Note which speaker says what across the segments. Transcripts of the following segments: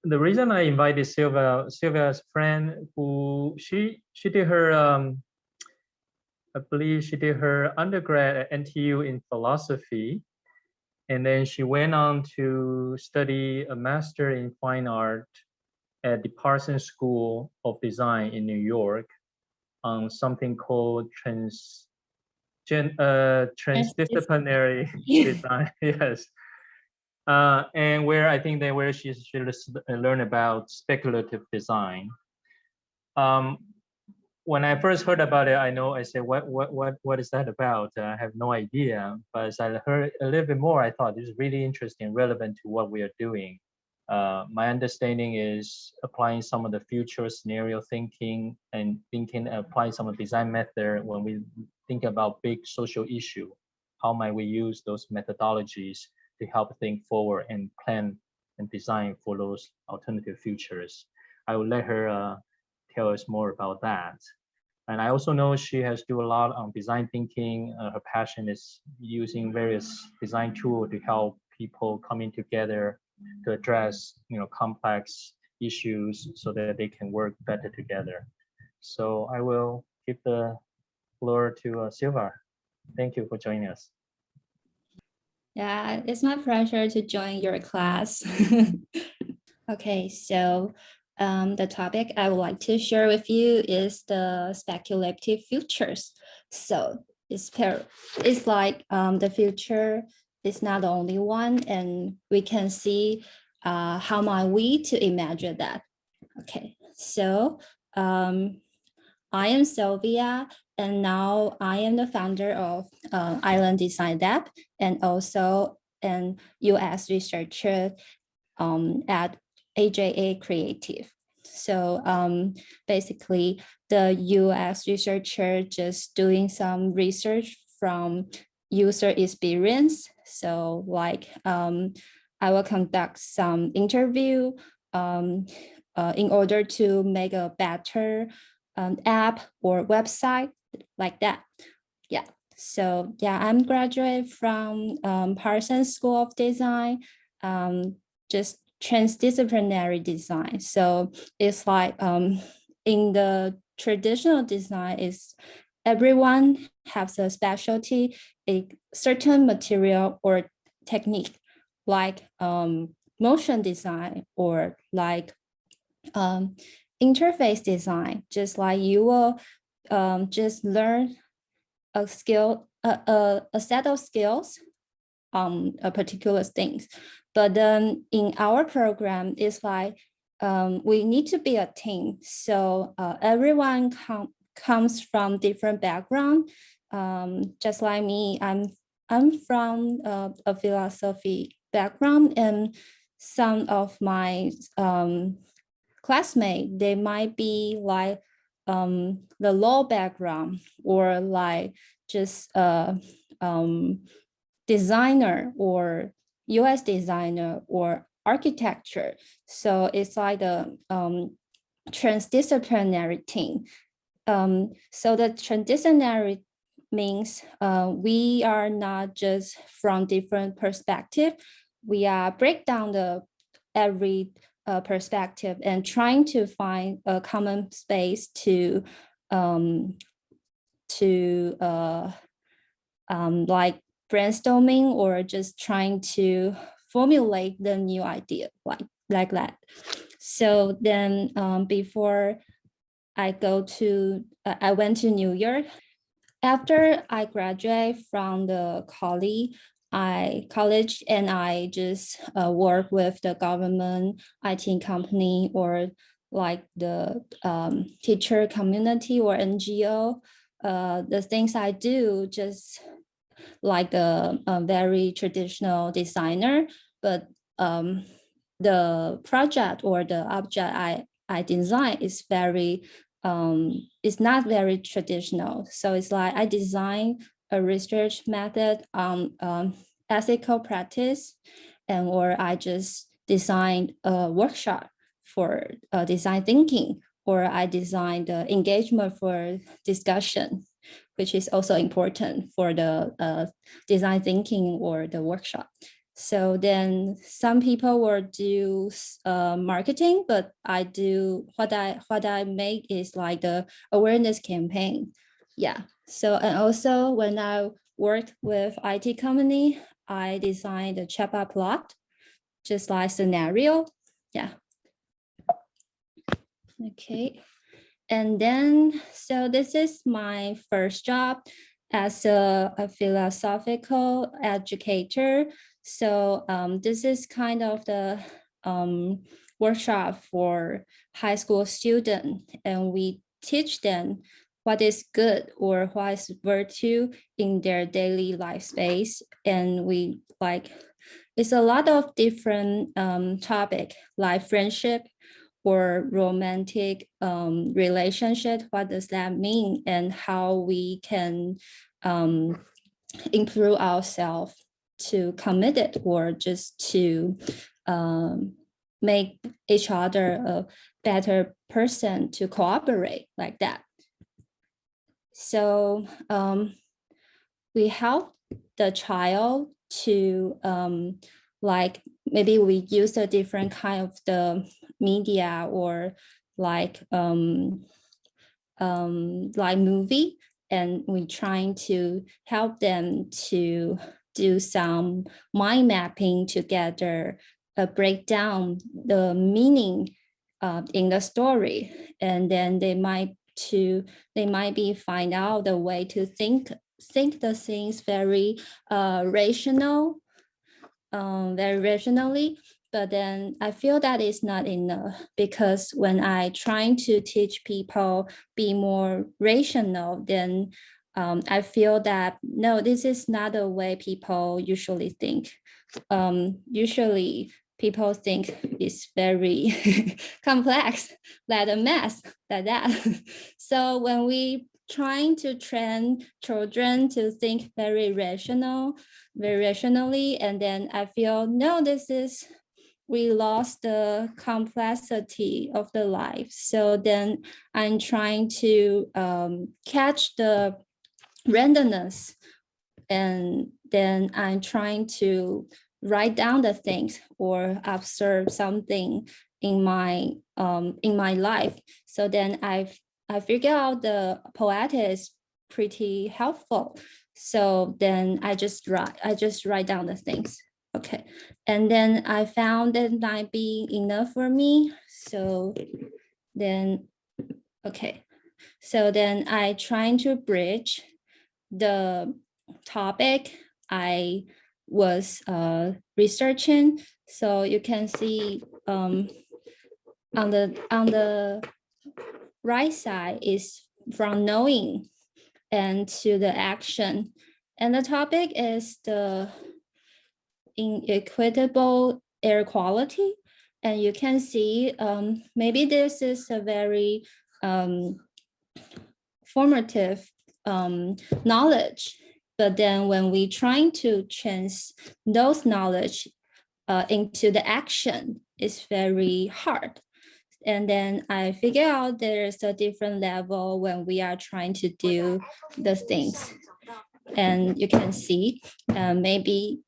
Speaker 1: the reason I invited Sylvia's friend, who she did her I believe she did her undergrad at NTU in philosophy, and then she went on to study a master in fine art at the Parsons School of Design in New York on something called transdisciplinary design. Yes. And where I think that where she should learn about speculative design. When I first heard about it, I said, what is that about? I have no idea. But as I heard a little bit more, I thought this is really interesting, relevant to what we are doing. My understanding is applying some of the future scenario thinking and applying some of the design method when we think about big social issue. How might we use those methodologies to help think forward and plan and design for those alternative futures? I will let her tell us more about that. And I also know she has do a lot on design thinking. Her passion is using various design tools to help people coming together to address complex issues so that they can work better together. So I will give the floor to Sylvia. Thank you for joining us.
Speaker 2: Yeah, it's my pleasure to join your class. Okay, so the topic I would like to share with you is the speculative futures. So it's like the future is not the only one, and we can see how might we to imagine that. Okay, so I am Sylvia, and now I am the founder of Island Design Lab and also an US researcher at AJA Creative. So basically, the US researcher just doing some research from user experience. So like I will conduct some interview in order to make a better app or website like that. Yeah. So yeah, I'm graduate from Parsons School of Design, just transdisciplinary design. So it's like in the traditional design is everyone has a specialty, a certain material or technique, like motion design or like interface design, just like you will just learn a skill, a set of skills on a particular things. But then in our program, it's like we need to be a team. So everyone comes from different background. Just like me, I'm from a philosophy background, and some of my classmates, they might be like the law background or like just designer or US designer or architecture. So it's like a transdisciplinary team. So the transdisciplinary means we are not just from different perspective. We are break down the every perspective and trying to find a common space to like brainstorming or just trying to formulate the new idea like that. So then before I went to New York. After I graduate from the college and I just work with the government IT company or like the teacher community or NGO. The things I do just like a very traditional designer, but the project or the object I design is very it's not very traditional. So it's like I design a research method on ethical practice, and or I just designed a workshop for design thinking, or I designed the engagement for discussion, which is also important for the design thinking or the workshop. So then some people will do marketing, but I do what I make is like the awareness campaign. Yeah. So and also when I work with IT company, I designed the chatbot plot, just like scenario. Yeah. Okay. And then, so this is my first job as a philosophical educator. So this is kind of the workshop for high school students, and we teach them what is good or what is virtue in their daily life space. And we like, it's a lot of different topic like friendship, or romantic relationship, what does that mean, and how we can improve ourselves to commit it, or just to make each other a better person to cooperate like that. So we help the child to like, maybe we use a different kind of the media, or like movie, and we trying to help them to do some mind mapping together, break down the meaning in the story, and then they might be find out the way to think the things very rational, very rationally. But then I feel that is not enough, because when I trying to teach people be more rational, then I feel that no, this is not the way people usually think. Usually people think it's very complex, like a mess, like that. So when we trying to train children to think very rationally, and then I feel no, we lost the complexity of the life. So then I'm trying to catch the randomness, and then I'm trying to write down the things or observe something in my life. So then I figure out the poet is pretty helpful. So then I just write down the things. Okay. And then I found that might be enough for me. So then, okay. So then I trying to bridge the topic I was researching. So you can see on the right side is from knowing and to the action. And the topic is the inequitable air quality. And you can see maybe this is a very formative knowledge, but then when we trying to change those knowledge into the action, it's very hard. And then I figure out there's a different level when we are trying to do the things. And you can see maybe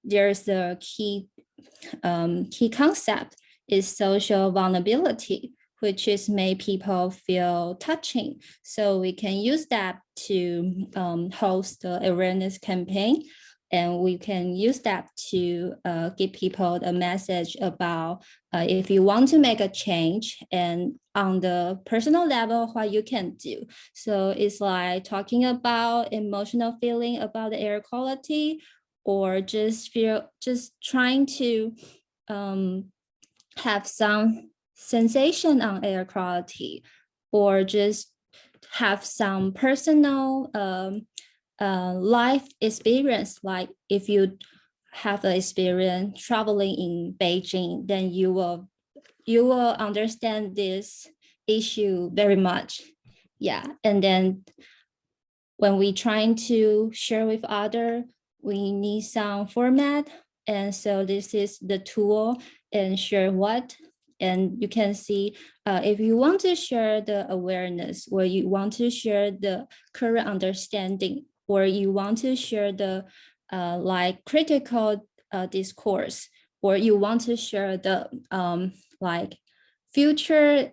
Speaker 2: there's a key concept is social vulnerability, which is make people feel touching. So we can use that to host the awareness campaign. And we can use that to give people the message about if you want to make a change, and on the personal level, what you can do. So it's like talking about emotional feeling about the air quality, or just trying to have some sensation on air quality, or just have some personal life experience. Like if you have the experience traveling in Beijing, then you will understand this issue very much. Yeah. And then when we trying to share with other, we need some format. And so this is the tool, and share what. And you can see if you want to share the awareness, or you want to share the current understanding, or you want to share the like critical discourse, or you want to share the like future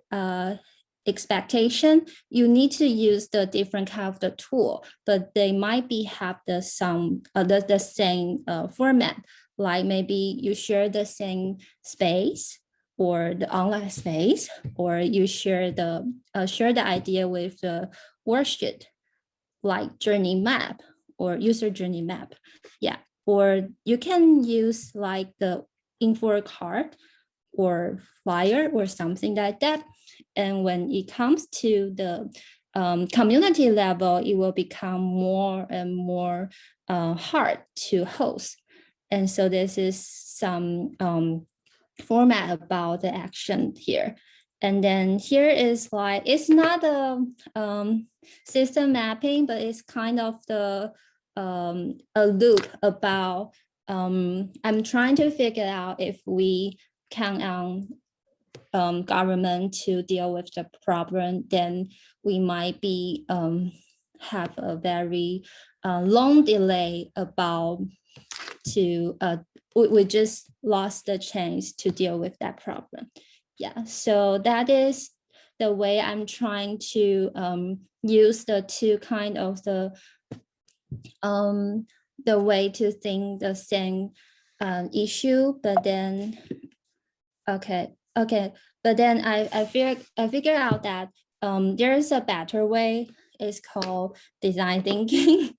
Speaker 2: expectation, you need to use the different kind of the tool, but they might be have the same format. Like maybe you share the same space or the online space, or you share the idea with the worksheet, like journey map or user journey map. Yeah, or you can use like the info card or flyer or something like that. And when it comes to the community level, it will become more and more hard to host. And so this is some format about the action here. And then here is like, it's not a system mapping, but it's kind of the a loop about, I'm trying to figure out if we count on government to deal with the problem, then we might be have a very long delay about to we just lost the chance to deal with that problem. Yeah, so that is the way I'm trying to use the two kind of the way to think the same issue, but then okay, but then I figured out that there is a better way. It's called design thinking.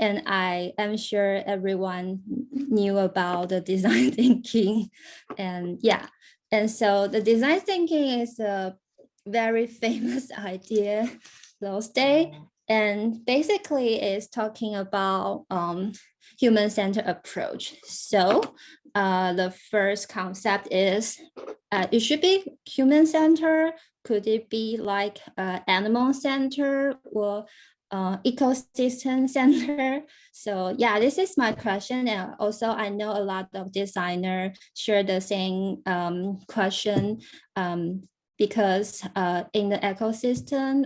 Speaker 2: And I am sure everyone knew about the design thinking. And yeah, and so the design thinking is a very famous idea those days. And basically is talking about human-centered approach. So the first concept is it should be human-centered. Could it be like animal-centered or ecosystem center? So yeah, this is my question. And also I know a lot of designers share the same question because in the ecosystem,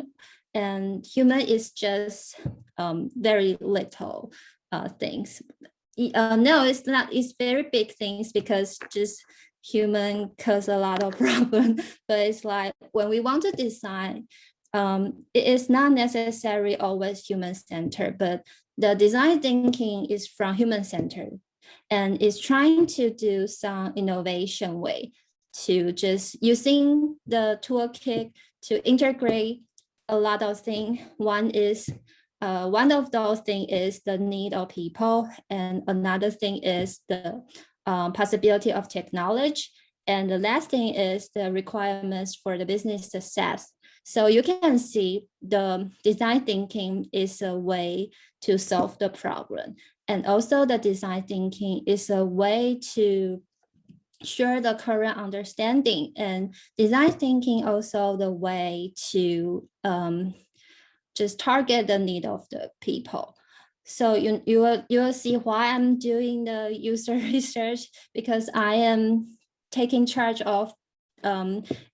Speaker 2: and human is just very little things. No, it's not, it's very big things because just human cause a lot of problem. But it's like when we want to design, it is not necessarily always human-centered, but the design thinking is from human-centered and is trying to do some innovation way to just using the toolkit to integrate a lot of things. One of those things is the need of people, and another thing is the possibility of technology, and the last thing is the requirements for the business success. So you can see the design thinking is a way to solve the problem, and also the design thinking is a way to share the current understanding, and design thinking also the way to just target the need of the people. So you will see why I'm doing the user research, because I am taking charge of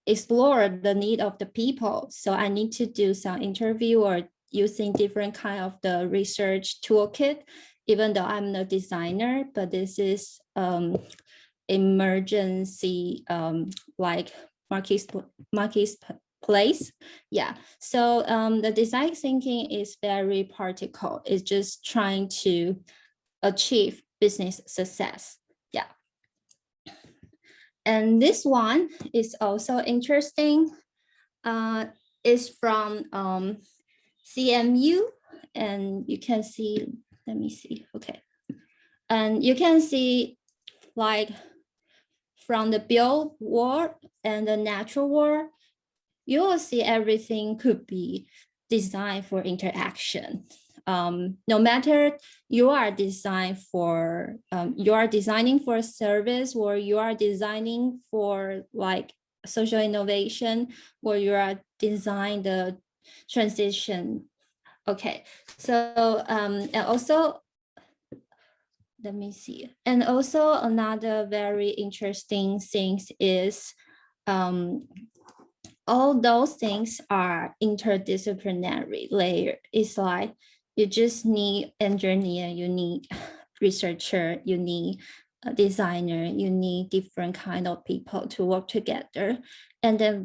Speaker 2: explore the need of the people. So I need to do some interview or using different kind of the research toolkit, even though I'm the designer, but this is emergency like marketplace. Yeah, so the design thinking is very practical. It's just trying to achieve business success. Yeah. And this one is also interesting. It's from CMU, and you can see, let me see, okay. And you can see like from the built world and the natural world, you will see everything could be designed for interaction. No matter you are designing for a service, or you are designing for like social innovation, or you are designing the transition. Okay, so and also, let me see. And also another very interesting thing is all those things are interdisciplinary layer. It's like you just need engineer, you need researcher, you need designer, you need different kind of people to work together. And then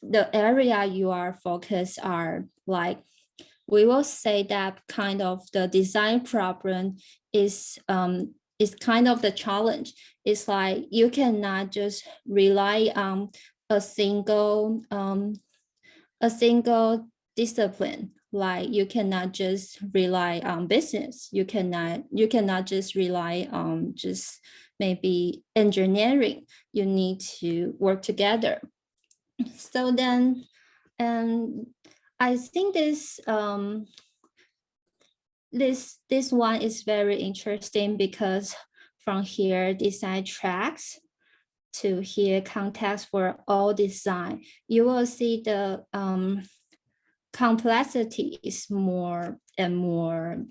Speaker 2: the area you are focused are like, we will say that kind of the design problem is kind of the challenge. It's like you cannot just rely on a single discipline. Like you cannot just rely on business. You cannot just rely on just maybe engineering. You need to work together. So then, and I think this one is very interesting because from here design tracks to here context for all design, you will see the complexity is more and more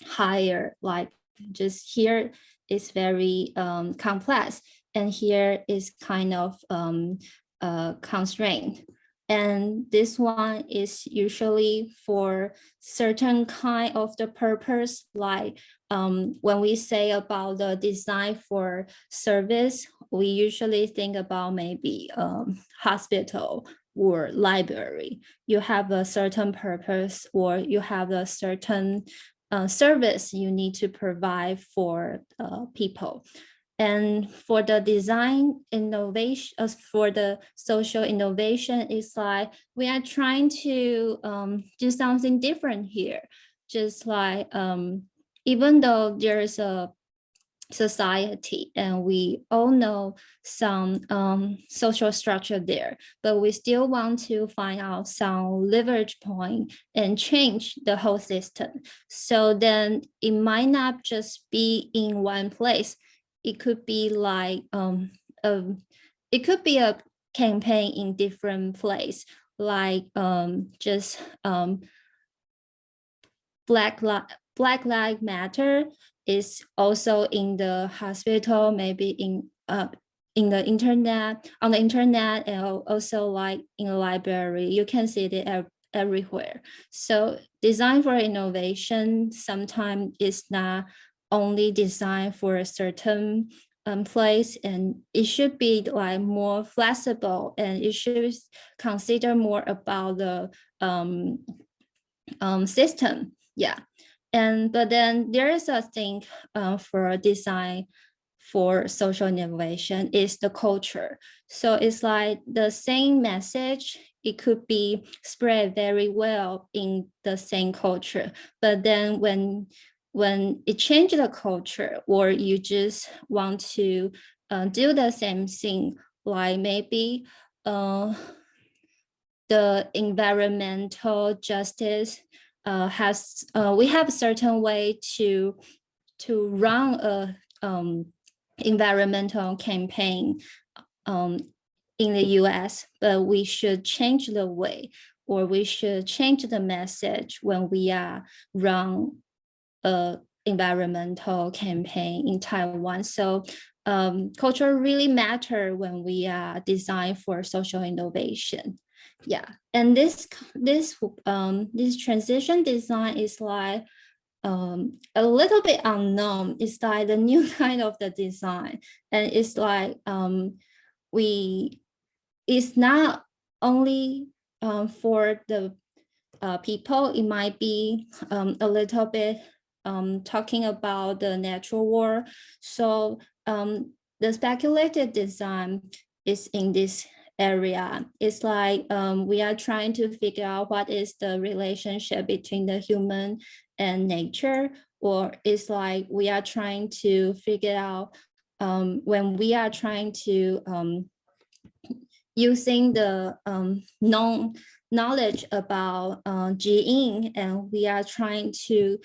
Speaker 2: higher. Like just here is very complex, and here is kind of constraint. And this one is usually for certain kind of the purpose, like when we say about the design for service, we usually think about maybe hospital or library. You have a certain purpose, or you have a certain service you need to provide for people. And for the design innovation, for the social innovation, it's like we are trying to do something different here. Just like even though there's a society and we all know some social structure there, but we still want to find out some leverage point and change the whole system. So then it might not just be in one place. It could be like it could be a campaign in different place, like just Black Lives Matter is also in the hospital, maybe in the internet, on the internet, and also like in a library. You can see it everywhere. So design for innovation sometimes is not only designed for a certain place, and it should be like more flexible, and it should consider more about the system. Yeah. And but then there is a thing for design for social innovation is the culture. So it's like the same message, it could be spread very well in the same culture, but then when it changes the culture, or you just want to do the same thing, like maybe the environmental justice has we have a certain way to run a environmental campaign in the US, but we should change the way, or we should change the message when we are run a environmental campaign in Taiwan. So culture really matter when we are design for social innovation. Yeah, and this transition design is like a little bit unknown. It's like the new kind of the design, and it's like it's not only for the people. It might be a little bit talking about the natural world. So the speculative design is in this area. It's like we are trying to figure out what is the relationship between the human and nature, or it's like we are trying to figure out when we are trying to using the known knowledge about gene, and we are trying to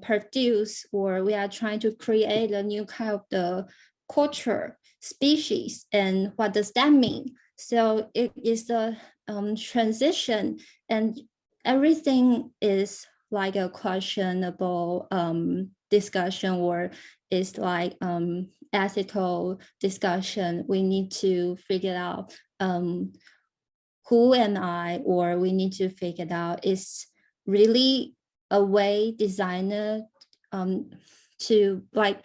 Speaker 2: produce, or we are trying to create a new kind of the culture species, and what does that mean? So it is a transition, and everything is like a questionable discussion, or is like ethical discussion. We need to figure out who am I, or we need to figure out is really a way designer to like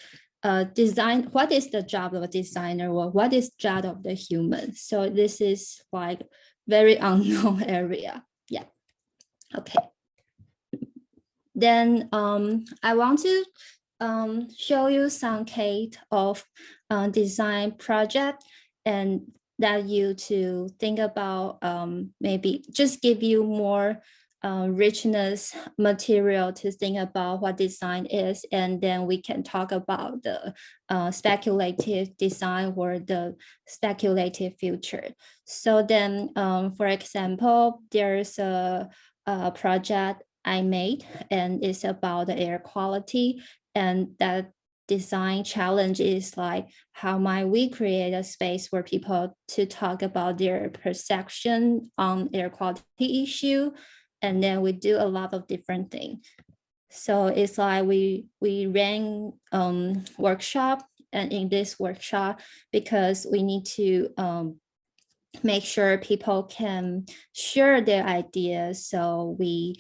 Speaker 2: design, what is the job of a designer, or what is job of the human? So this is like very unknown area. Yeah. Okay. Then I want to show you some case of design project, and that you to think about, maybe just give you more richness material to think about what design is, and then we can talk about the speculative design or the speculative future. So then, for example, there's a project I made, and it's about the air quality, and that design challenge is like, how might we create a space for people to talk about their perception on air quality issue, and then we do a lot of different things. So it's like we ran workshop, and in this workshop, because we need to make sure people can share their ideas, so we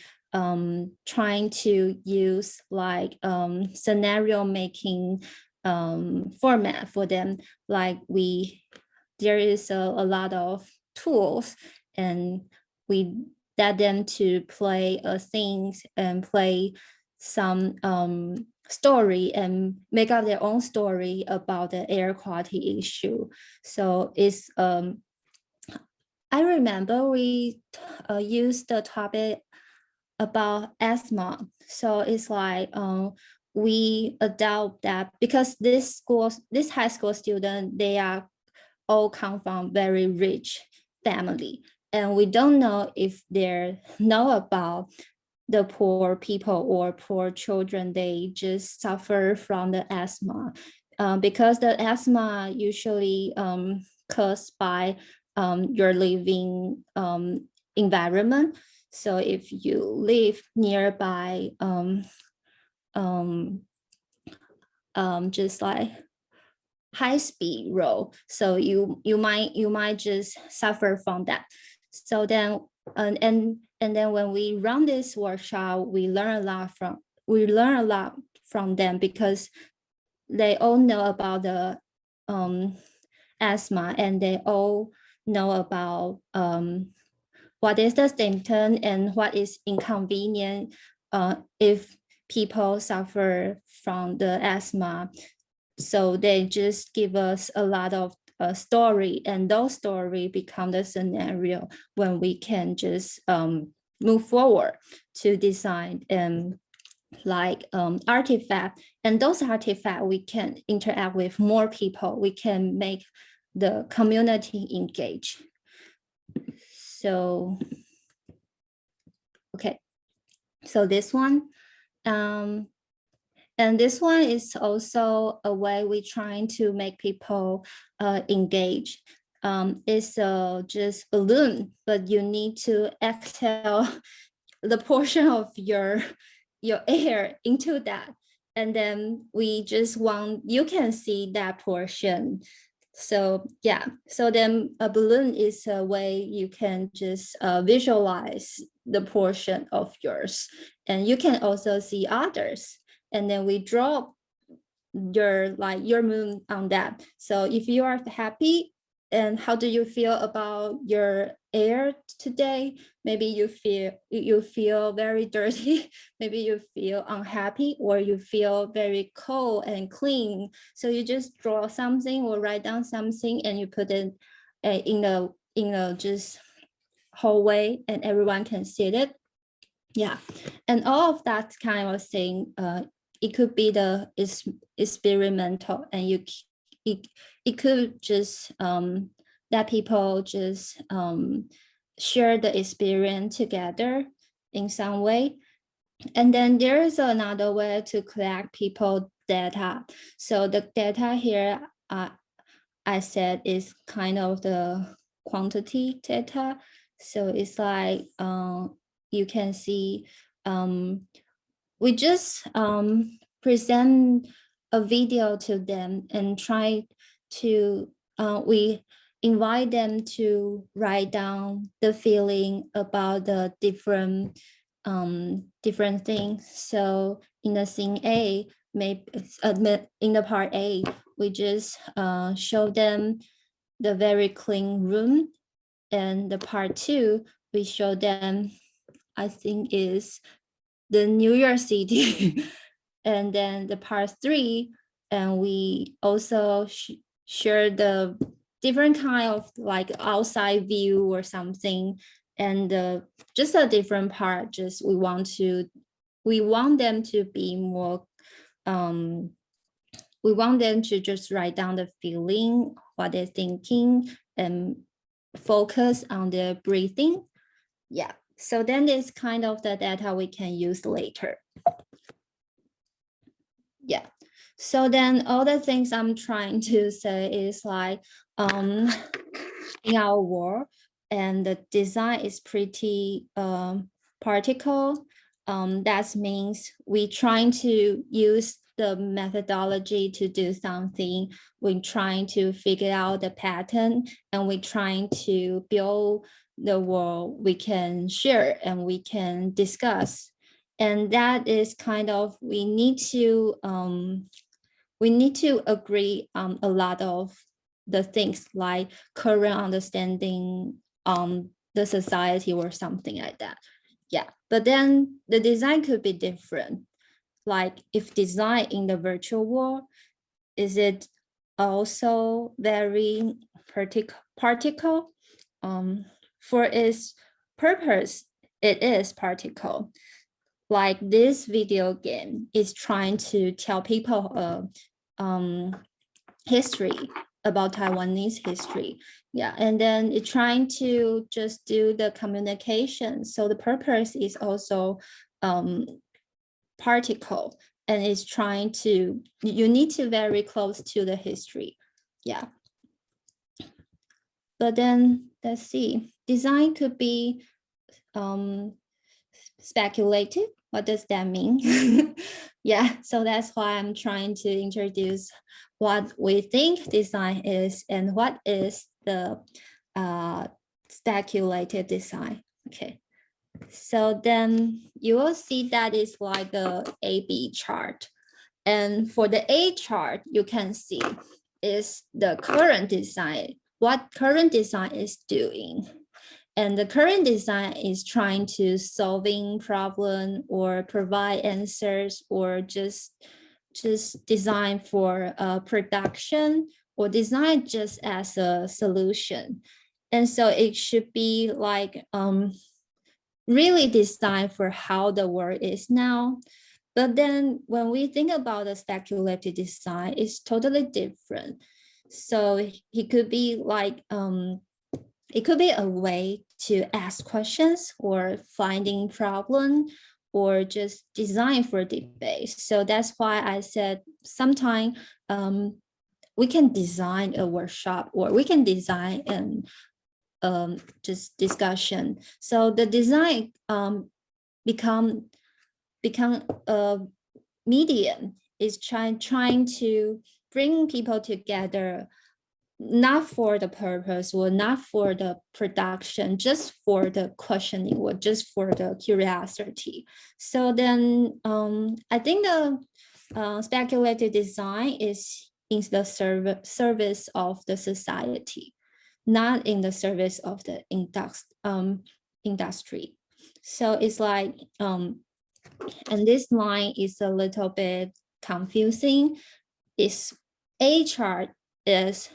Speaker 2: trying to use like scenario making format for them. Like there is a lot of tools, and we let them to play things and play some story and make up their own story about the air quality issue. So it's I remember we used the topic about asthma. So it's like we adopt that, because this high school student, they are all come from very rich family, and we don't know if they know about the poor people or poor children. They just suffer from the asthma, because the asthma usually caused by your living environment. So if you live nearby just like high-speed road, so you might just suffer from that. So then and then when we run this workshop, we learn a lot from them, because they all know about the asthma, and they all know about what is the symptom and what is inconvenient if people suffer from the asthma. So they just give us a lot of story, and those story become the scenario when we can just move forward to design like artifact, and those artifacts we can interact with more people, we can make the community engage. So okay, so this one and this one is also a way we're trying to make people engage. It's just balloon, but you need to exhale the portion of your air into that, and then we just want, you can see that portion. So yeah, so then a balloon is a way you can just visualize the portion of yours, and you can also see others, and then we draw your moon on that. So if you are happy, and how do you feel about your air today? Maybe you feel very dirty, maybe you feel unhappy, or you feel very cold and clean. So you just draw something or write down something, and you put it in a just hallway, and everyone can see it. Yeah, and all of that kind of thing, it could be the experimental, and it could just let people just share the experience together in some way. And then there is another way to collect people data. So the data here, I said, is kind of the quantity data. So it's like you can see we just present a video to them and try to we invite them to write down the feeling about the different things. So in the scene A, maybe in the part A, we just show them the very clean room, and the part 2, we show them, I think, is the New York City. And then the part 3, and we also share the different kind of like outside view or something, and just a different part. Just we want them to be more. We want them to just write down the feeling, what they're thinking, and focus on their breathing. Yeah. So then it's kind of the data we can use later. Yeah. So then all the things I'm trying to say is like, in our world, and the design is pretty particle. That means we trying to use the methodology to do something. We're trying to figure out the pattern, and we're trying to build the world we can share and we can discuss. And that is kind of, we need to agree on a lot of the things like current understanding the society or something like that. Yeah, but then the design could be different. Like if design in the virtual world, is it also very particle? For its purpose, it is particle. Like this video game is trying to tell people history about Taiwanese history. Yeah, and then it's trying to just do the communication. So the purpose is also particle, and it's trying to, you need to very close to the history. Yeah. But then let's see, design could be speculative. What does that mean? Yeah, so that's why I'm trying to introduce what we think design is and what is the speculative design. Okay, so then you will see that is like the A-B chart. And for the A chart, you can see is the current design, what current design is doing. And the current design is trying to solving problem or provide answers, or just design for production, or design just as a solution. And so it should be like really designed for how the world is now. But then when we think about the speculative design, it's totally different. So it could be like it could be a way to ask questions or finding problem, or just design for debate. So that's why I said sometimes we can design a workshop, or we can design and just discussion. So the design become a medium, is trying to bring people together, not for the purpose or not for the production, just for the questioning or just for the curiosity. So then I think the speculative design is in the service of the society, not in the service of the industry. So it's like, and this line is a little bit confusing. Is A chart is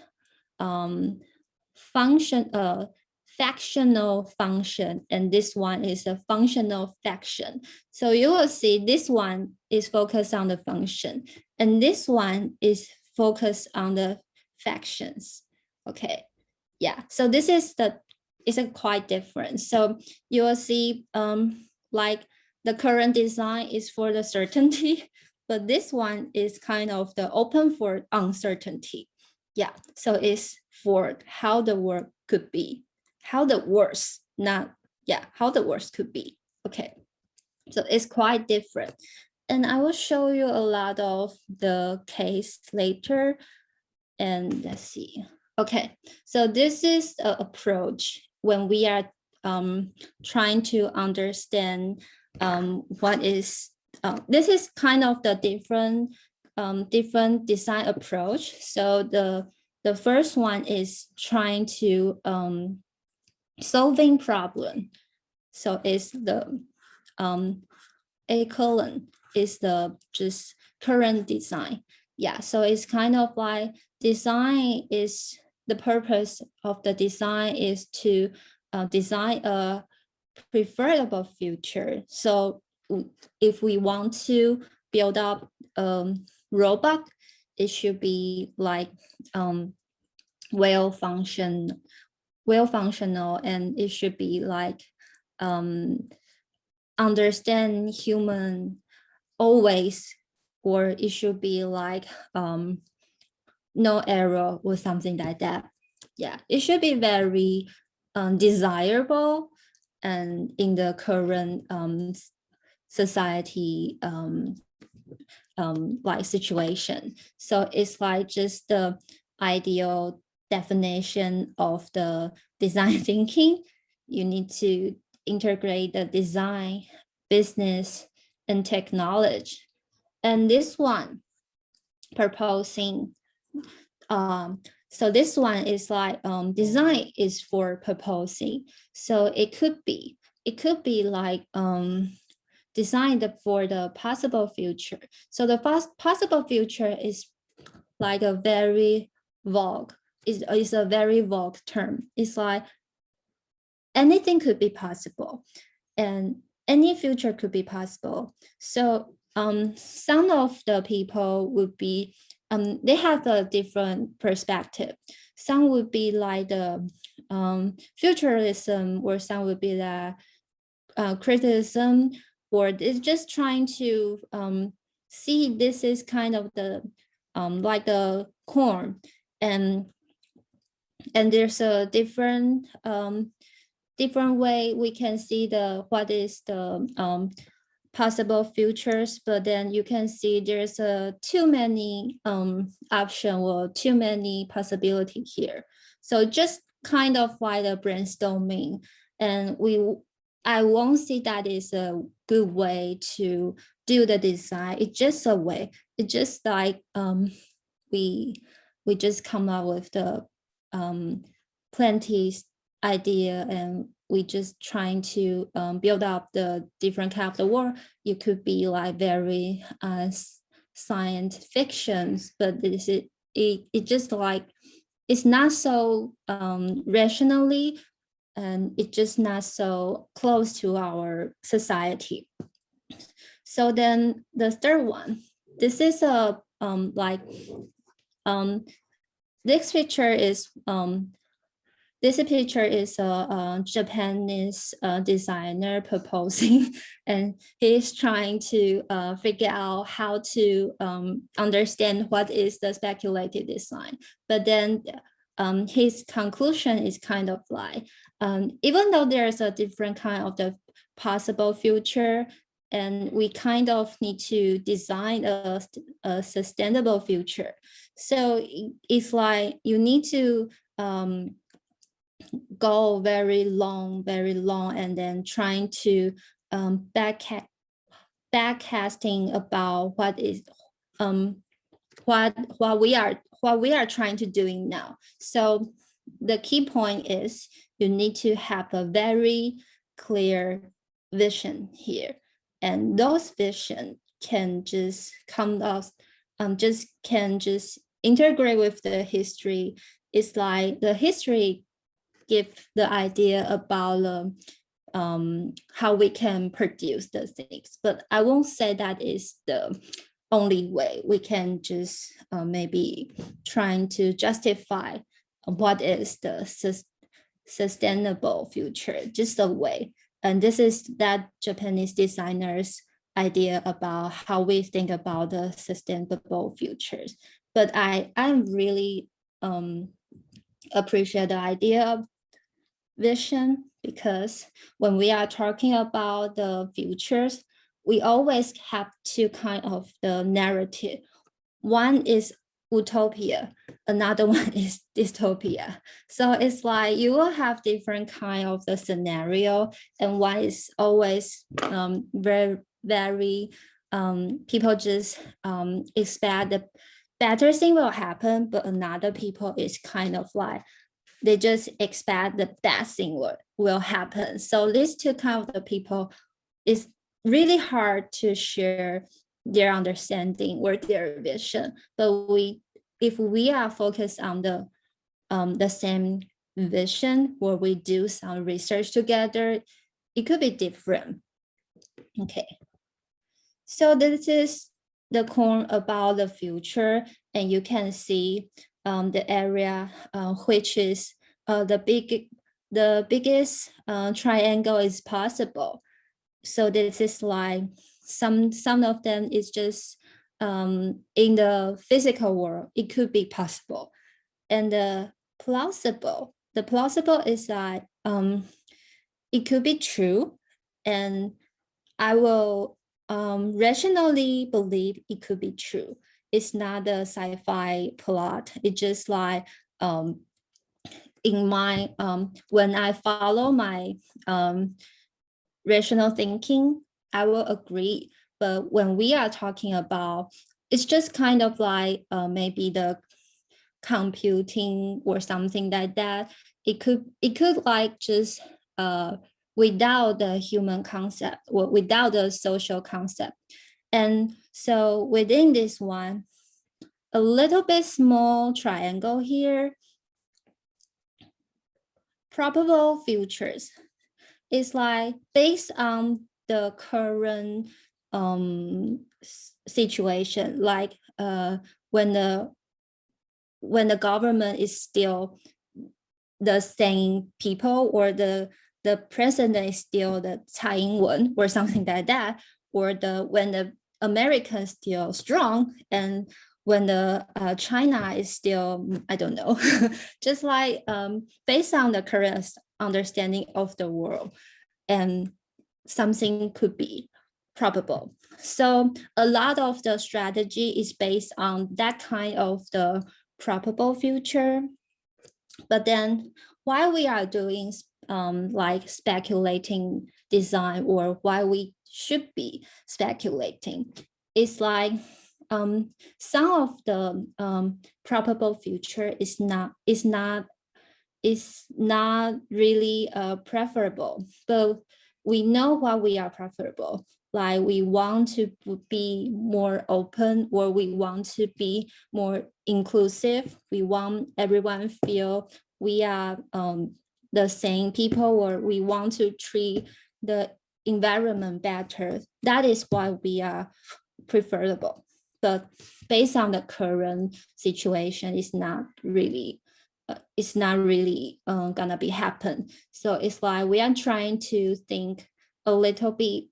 Speaker 2: factional function, and this one is a functional faction. So you will see this one is focused on the function, and this one is focused on the factions. Okay, yeah. So this is a quite different. So you will see like the current design is for the certainty, but this one is kind of the open for uncertainty. Yeah, so it's for how the work could be, how the worst, not, yeah, how the worst could be. Okay, so it's quite different. And I will show you a lot of the case later. And let's see. Okay, so this is an approach when we are trying to understand what is, this is kind of the different different design approach. So the first one is trying to solving problem. So it's the A colon is the just current design. Yeah, so it's kind of like design is the purpose of the design is to design a preferable future. So if we want to build up robot, it should be like well functional, and it should be like understand human always, or it should be like no error or something like that. Yeah, it should be very desirable and in the current society like situation. So it's like just the ideal definition of the design thinking. You need to integrate the design, business, and technology. And this one proposing, so this one is like design is for proposing. So it could be like designed for the possible future. So the possible future is like a very vague, is a very vague term. It's like anything could be possible and any future could be possible. So some of the people would be, they have a different perspective. Some would be like the futurism, or some would be the criticism, or it's just trying to see this is kind of the like the corn, and there's a different way we can see the what is the possible futures, but then you can see there's too many option or too many possibility here. So just kind of like the brainstorming, and I won't say that is a good way to do the design. It's just a way. It's just like we just come up with the plenty idea, and we just trying to build up the different kind of the work. It could be like very science fictions, but this is it just like it's not so rationally, and it's just not so close to our society. So then the third one, this is a like this picture is a Japanese designer proposing, and he's trying to figure out how to understand what is the speculative design. But then his conclusion is kind of like, even though there's a different kind of the possible future, and we kind of need to design a sustainable future. So it's like you need to go very long, and then trying to backcasting about what is what we are trying to doing now. So the key point is you need to have a very clear vision here, and those vision can just come up, can just integrate with the history. It's like the history give the idea about how we can produce the things, but I won't say that is the only way. We can just maybe trying to justify what is the sustainable future, just a way. And this is that Japanese designers idea about how we think about the sustainable futures. But I really appreciate the idea of vision, because when we are talking about the futures, we always have two kind of the narrative. One is utopia, another one is dystopia. So it's like you will have different kind of the scenario, and one is always very people just expect the better thing will happen, but another people is kind of like they just expect the bad thing will happen. So these two kind of the people is really hard to share their understanding or their vision. But if we are focused on the same vision, or we do some research together, it could be different. Okay. So this is the core about the future, and you can see the area which is the biggest triangle is possible. So this is like some of them is just in the physical world, it could be possible. And the plausible is like it could be true, and I will rationally believe it could be true. It's not a sci-fi plot. It's just like in my when I follow my rational thinking, I will agree. But when we are talking about, it's just kind of like maybe the computing or something like that. It could like just without the human concept or without the social concept. And so within this one, a little bit small triangle here, probable futures. It's like based on the current situation, like when the government is still the same people, or the president is still the Tsai Ing-wen or something like that, or when the Americans still strong, and when the China is still, I don't know, just like based on the current understanding of the world, and something could be probable. So a lot of the strategy is based on that kind of the probable future. But then why we are doing like speculating design, or why we should be speculating, is like some of the probable future is not really preferable, but we know what we are preferable. Like we want to be more open, or we want to be more inclusive. We want everyone feel we are the same people, or we want to treat the environment better. That is why we are preferable. But based on the current situation, it's not really gonna be happen. So it's like we are trying to think a little bit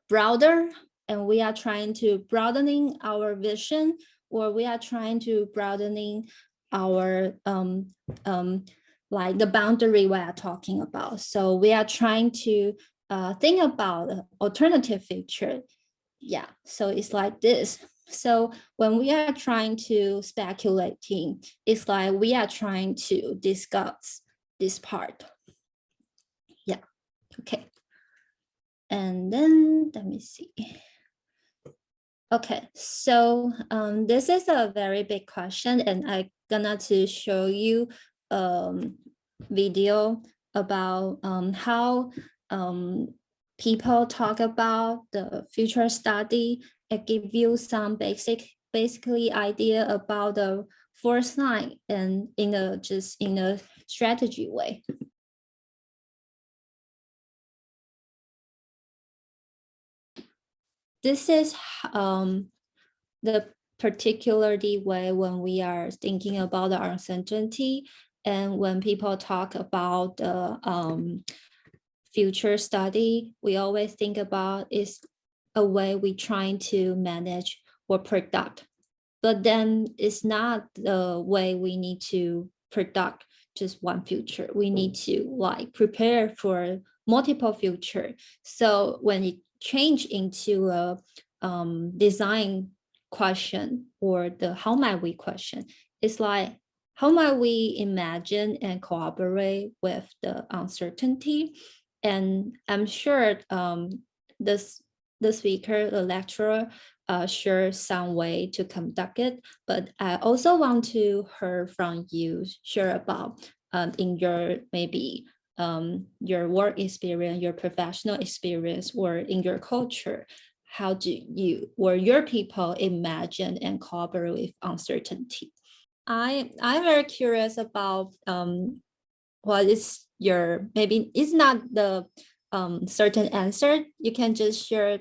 Speaker 2: broader, and we are trying to broadening our vision, or we are trying to broadening our like the boundary we are talking about. So we are trying to think about alternative future. Yeah, so it's like this. So when we are trying to speculating, it's like we are trying to discuss this part. Yeah, okay. And then let me see. Okay, so this is a very big question, and I'm gonna to show you video about how people talk about the future study, and give you some basically idea about the foresight, and in a strategy way. This is the particularly way when we are thinking about the uncertainty, and when people talk about the future study, we always think about is a way we trying to manage or predict. But then it's not the way we need to predict just one future. We need to like prepare for multiple future. So when it change into a design question, or the how might we question, it's like how might we imagine and cooperate with the uncertainty. And I'm sure this the speaker, the lecturer, share some way to conduct it. But I also want to hear from you, share about in your maybe your work experience, your professional experience, or in your culture. How do you or your people imagine and cooperate with uncertainty? I'm very curious about what is your, maybe it's not the certain answer. You can just share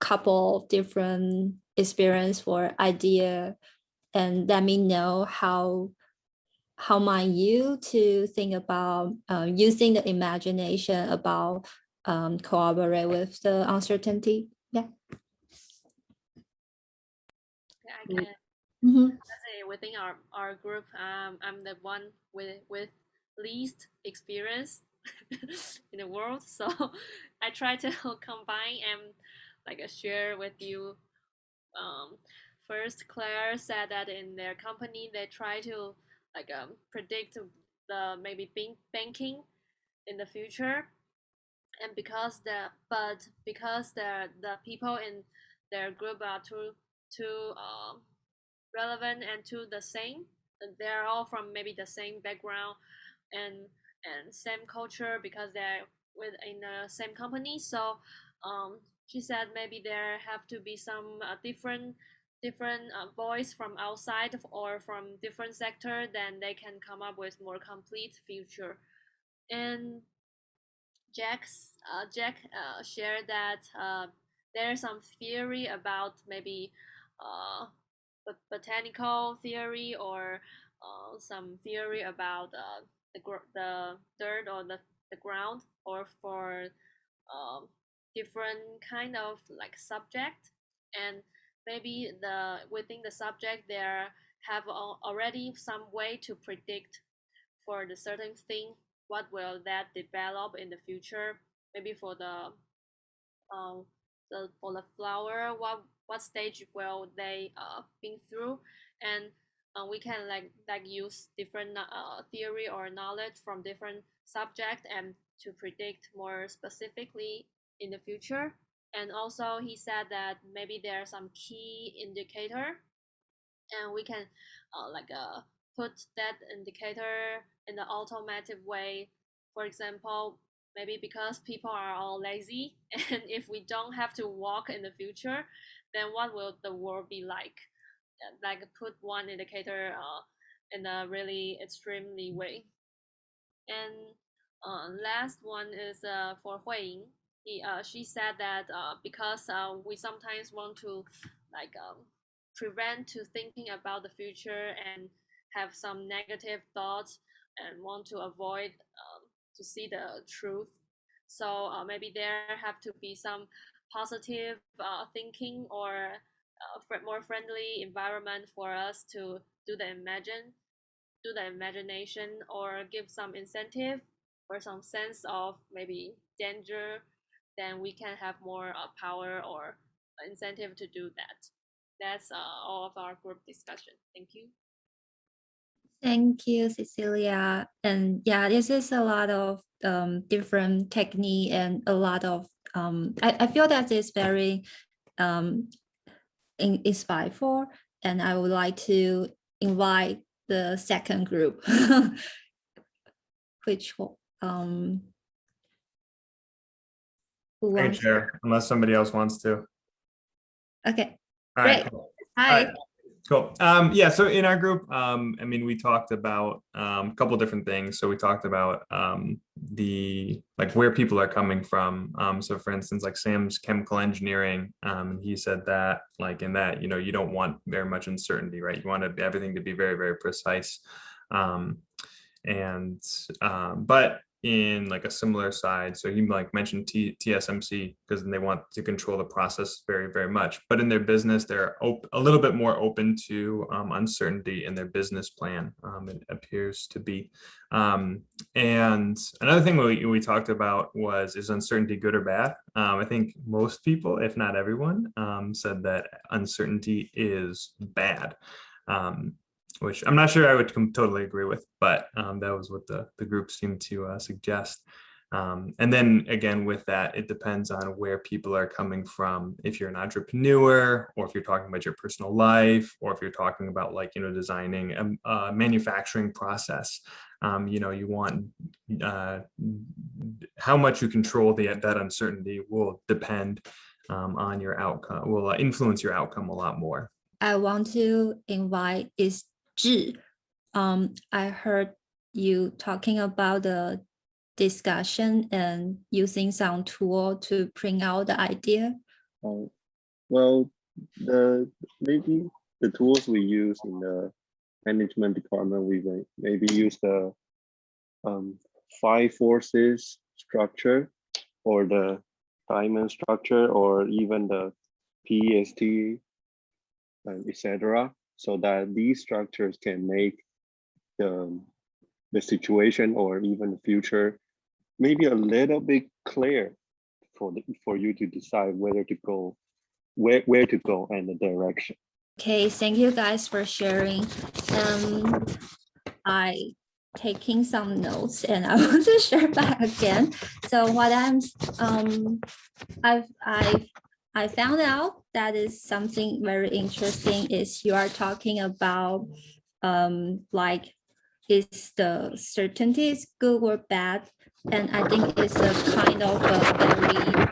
Speaker 2: couple different experience or idea and let me know how might you to think about using the imagination about cooperate with the uncertainty. Yeah.
Speaker 3: I can say within our group, I'm the one with least experience in the world, so I try to combine and like share with you. First, Claire said that in their company they try to like predict the maybe banking in the future, and because the people in their group are too relevant and too the same. They're all from maybe the same background and same culture because they're in the same company. So she said maybe there have to be some different voice from outside or from different sector, then they can come up with more complete future. And Jack shared that there's some theory about maybe botanical theory or some theory about the dirt or the ground or for different kind of like subject, and maybe within the subject there have already some way to predict for the certain thing what will that develop in the future, maybe for the flower what stage will they been through, and we can like use different theory or knowledge from different subject and to predict more specifically in the future. And also he said that maybe there are some key indicator and we can put that indicator in the automatic way. For example, maybe because people are all lazy and if we don't have to walk in the future, then what will the world be like put one indicator in a really extremely way. And last one is for Huiying. She said that because we sometimes want to like prevent to thinking about the future and have some negative thoughts and want to avoid to see the truth. So maybe there have to be some positive thinking or more friendly environment for us to do the imagination or give some incentive or some sense of maybe danger, then we can have more power or incentive to do that. That's all of our group discussion. Thank you.
Speaker 2: Thank you, Cecilia. And yeah, this is a lot of different technique and a lot of I feel that it's very insightful, and I would like to invite the second group, which who
Speaker 4: I can
Speaker 2: wants?
Speaker 4: share unless somebody else wants to.
Speaker 2: Okay,
Speaker 4: All
Speaker 2: great.
Speaker 4: right, cool.
Speaker 2: Hi.
Speaker 4: All right, cool. Yeah, so in our group, I mean, we talked about a couple different things. So we talked about the like where people are coming from. So for instance, like Sam's chemical engineering, he said that like in that, you don't want very much uncertainty, right? You want everything to be very, very precise. But in like a similar side, so he like mentioned TSMC because they want to control the process very, very much, but in their business they're a little bit more open to uncertainty in their business plan. It appears to be, and another thing we talked about was, is uncertainty good or bad? I think most people, if not everyone, said that uncertainty is bad, which I'm not sure I would totally agree with, but that was what the group seemed to suggest. And then again, with that, it depends on where people are coming from. If you're an entrepreneur, or if you're talking about your personal life, or if you're talking about like, designing a manufacturing process, you want how much you control that uncertainty will depend on your outcome, will influence your outcome a lot more.
Speaker 2: I want to invite is Zhi. I heard you talking about the discussion and using some tool to bring out the idea.
Speaker 5: Well, maybe the tools we use in the management department, we maybe use the 5 forces structure, or the diamond structure, or even the PEST, etc., so that these structures can make the situation or even the future maybe a little bit clear for you to decide whether to go, where to go, and the direction.
Speaker 2: Okay, thank you guys for sharing. I taking some notes and I want to share back again. So what I found out that is something very interesting is you are talking about like, is the certainty is good or bad? And I think it's a kind of a very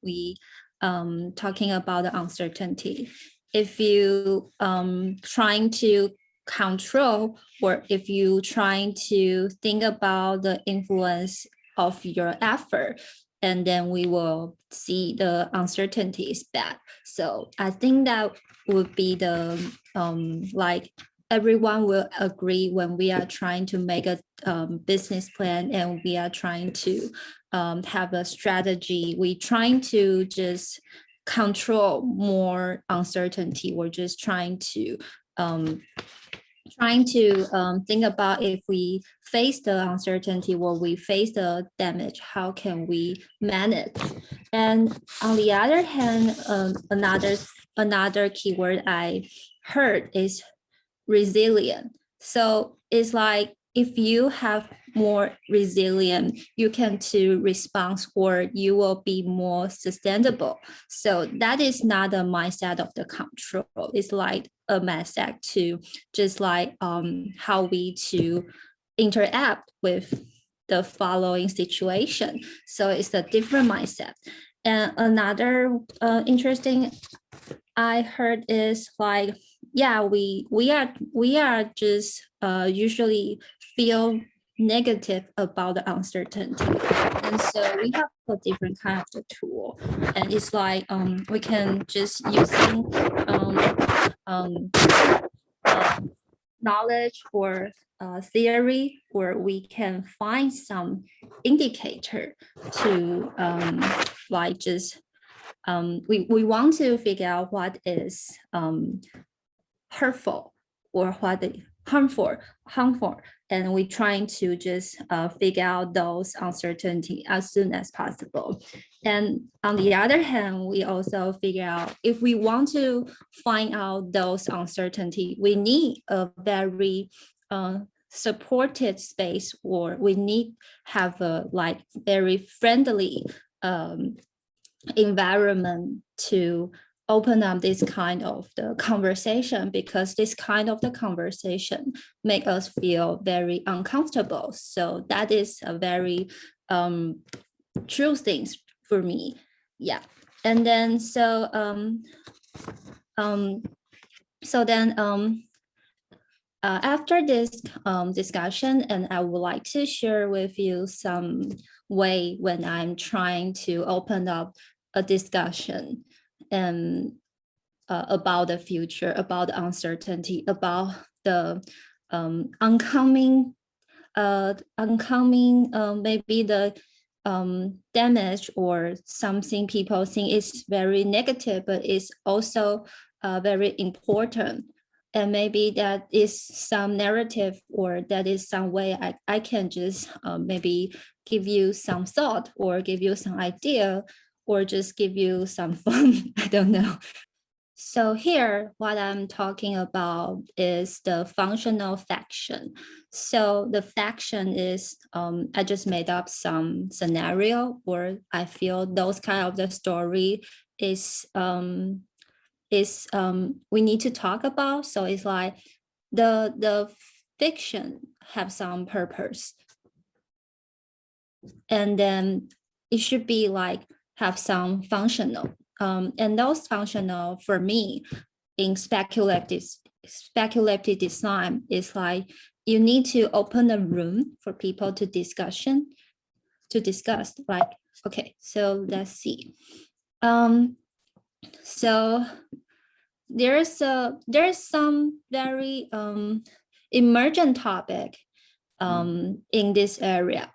Speaker 2: we talking about the uncertainty. If you trying to control, or if you trying to think about the influence of your effort, and then we will see the uncertainty is bad. So I think that would be the like, everyone will agree when we are trying to make a business plan, and we are trying to have a strategy. We trying to just control more uncertainty. We're just trying to think about, if we face the uncertainty or we face the damage, how can we manage? And on the other hand, another keyword I heard is resilient. So it's like, if you have more resilient, you can to respond, or you will be more sustainable. So that is not a mindset of the control. It's like a mindset to just like how we to interact with the following situation. So it's a different mindset. And another interesting I heard is like, yeah, we are just usually feel negative about the uncertainty, and so we have a different kind of the tool, and it's like we can just using knowledge or theory, or we can find some indicator to like just we want to figure out what is hurtful or what is harmful, and we're trying to just figure out those uncertainty as soon as possible. And on the other hand, we also figure out, if we want to find out those uncertainty, we need a very supported space, or we need have a like very friendly environment to open up this kind of the conversation, because this kind of the conversation make us feel very uncomfortable. So that is a very true things for me. Yeah. And then after this discussion, and I would like to share with you some way when I'm trying to open up a discussion and about the future, about the uncertainty, about the oncoming maybe the damage, or something people think is very negative, but it's also very important. And maybe that is some narrative, or that is some way I can just maybe give you some thought, or give you some idea, or just give you some fun. I don't know. So here, what I'm talking about is the functional faction. So the faction is, I just made up some scenario where I feel those kind of the story is we need to talk about. So it's like the fiction have some purpose, and then it should be like have some functional. And those functional for me in speculative design is like you need to open a room for people to discuss. Like, okay, so let's see. So there's some very emergent topic in this area.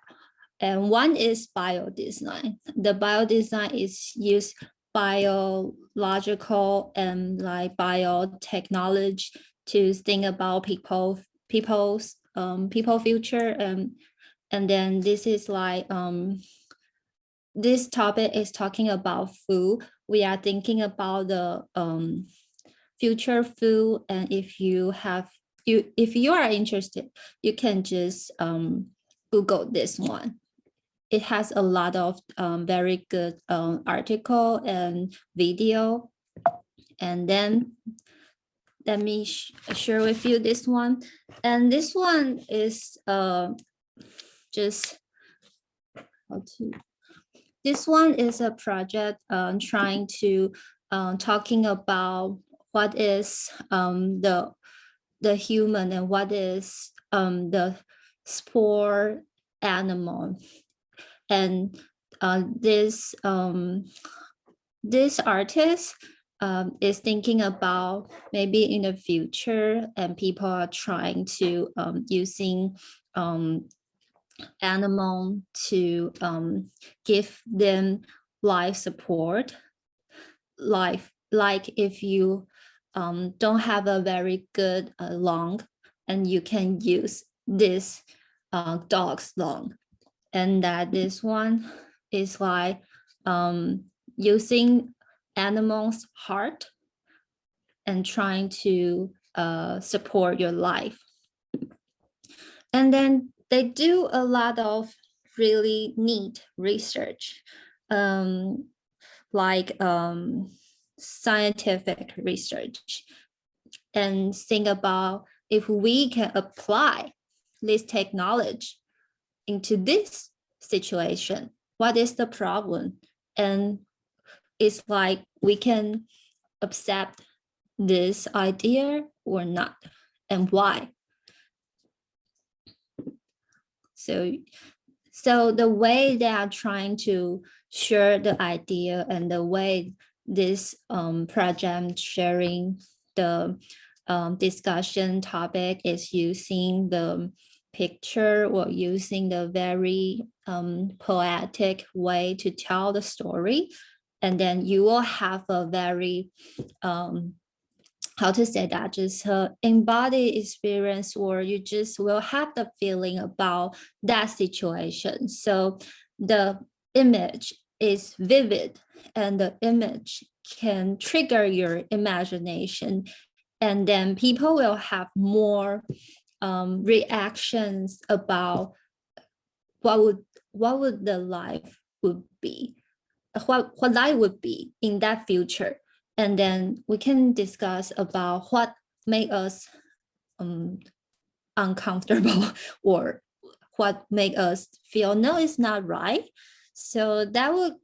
Speaker 2: And one is biodesign. The biodesign is used biological and like biotechnology to think about people's future. And then this is like this topic is talking about food. We are thinking about the future food, and if you are interested, you can just Google this one. It has a lot of very good article and video. And then let me share with you this one. And this one is this one is a project trying to talking about what is the human and what is the spore animal. And this artist is thinking about maybe in the future, and people are trying to using animal to give them life support. Like if you don't have a very good lung, and you can use this dog's lung. And that this one is like using animals' heart and trying to support your life. And then they do a lot of really neat research, like scientific research, and think about if we can apply this technology into this situation, what is the problem? And it's like we can accept this idea or not, and why. So the way they are trying to share the idea, and the way this project sharing the discussion topic is using the picture or using the very poetic way to tell the story. And then you will have a very how to say that, just embodied experience, or you just will have the feeling about that situation. So the image is vivid, and the image can trigger your imagination, and then people will have more reactions about what would the life would be, what life would be in that future. And then we can discuss about what make us uncomfortable, or what make us feel no, it's not right. So that would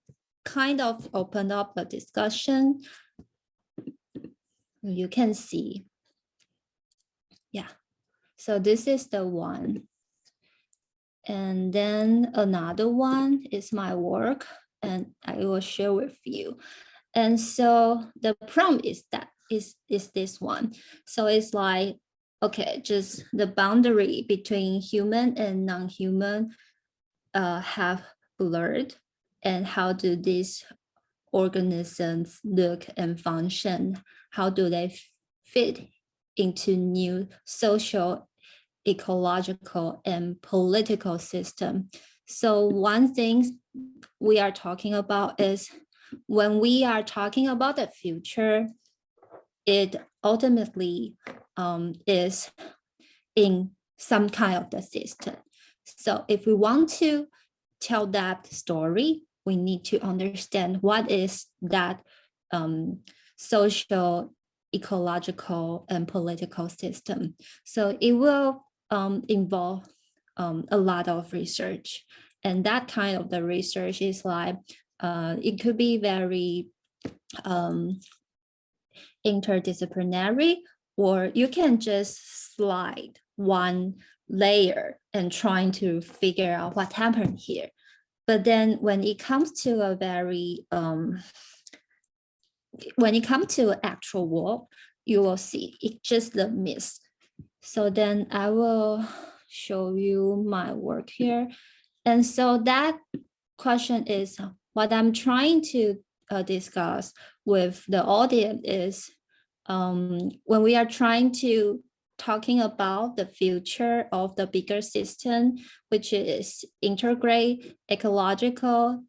Speaker 2: kind of open up a discussion. You can see. Yeah. So this is the one. And then another one is my work, and I will share with you. And so the prompt is that is this one. So it's like, okay, just the boundary between human and non-human have blurred, and how do these organisms look and function? How do they fit into new social, ecological, and political system? So one thing we are talking about is, when we are talking about the future, it ultimately is in some kind of the system. So if we want to tell that story, we need to understand what is that social, ecological, and political system. So it will involve a lot of research. And that kind of the research is like, it could be very interdisciplinary, or you can just slide one layer and trying to figure out what happened here. But then when it comes to a very, when it comes to actual work, you will see it's just the mist. So then I will show you my work here. And so that question is what I'm trying to discuss with the audience is when we are trying to talking about the future of the bigger system, which is integrate ecological,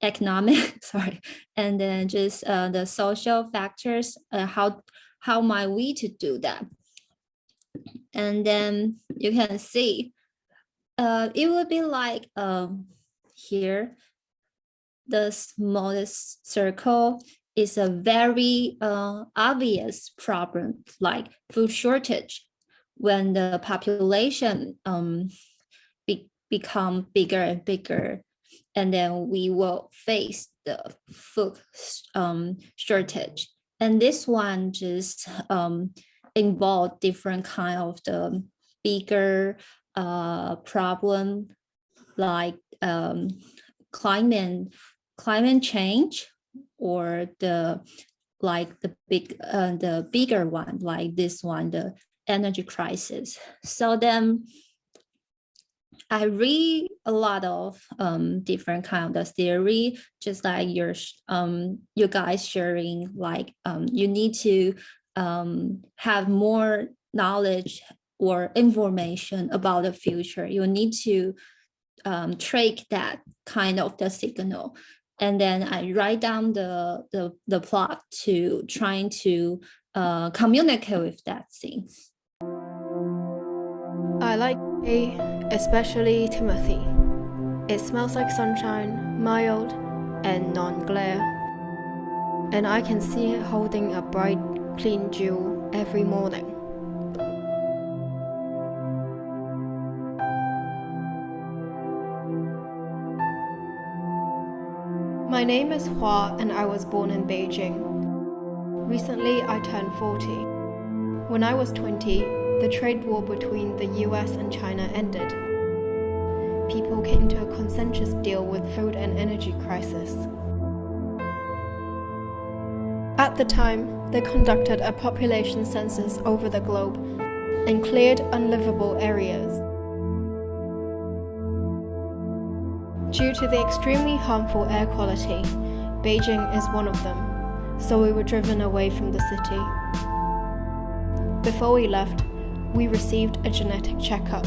Speaker 2: economic, sorry, and then just the social factors, how might we to do that? And then you can see it would be like here, the smallest circle is a very obvious problem, like food shortage. When the population become bigger and bigger, and then we will face the food shortage. And this one just involve different kind of the bigger problem, like climate change, or the bigger one, like this one, the energy crisis. So then I read a lot of different kind of theory, just like you guys sharing, like you need to have more knowledge or information about the future. You need to track that kind of the signal. And then I write down the plot to trying to communicate with that thing.
Speaker 6: I like A, especially Timothy. It smells like sunshine, mild and non-glare. And I can see it holding a bright, clean jewel every morning. My name is Hua and I was born in Beijing. Recently I turned 40. When I was 20, the trade war between the US and China ended. People came to a consensus deal with food and energy crisis. At the time, they conducted a population census over the globe and cleared unlivable areas. Due to the extremely harmful air quality, Beijing is one of them, so we were driven away from the city. Before we left, we received a genetic checkup.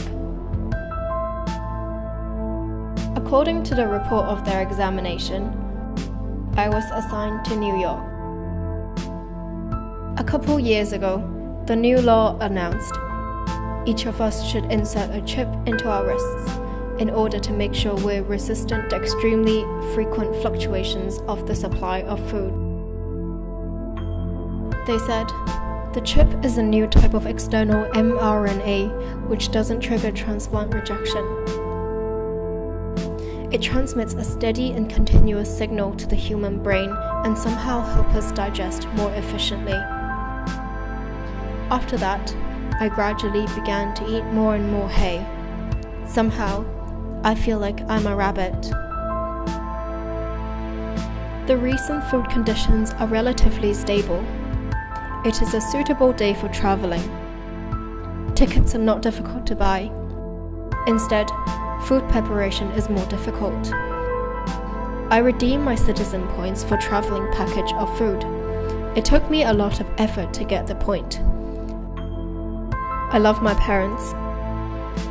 Speaker 6: According to the report of their examination, I was assigned to New York. A couple years ago, the new law announced each of us should insert a chip into our wrists in order to make sure we're resistant to extremely frequent fluctuations of the supply of food. They said, the chip is a new type of external mRNA which doesn't trigger transplant rejection. It transmits a steady and continuous signal to the human brain and somehow helps us digest more efficiently. After that, I gradually began to eat more and more hay. Somehow, I feel like I'm a rabbit. The recent food conditions are relatively stable. It is a suitable day for traveling. Tickets are not difficult to buy. Instead, food preparation is more difficult. I redeem my citizen points for traveling package of food. It took me a lot of effort to get the point. I love my parents,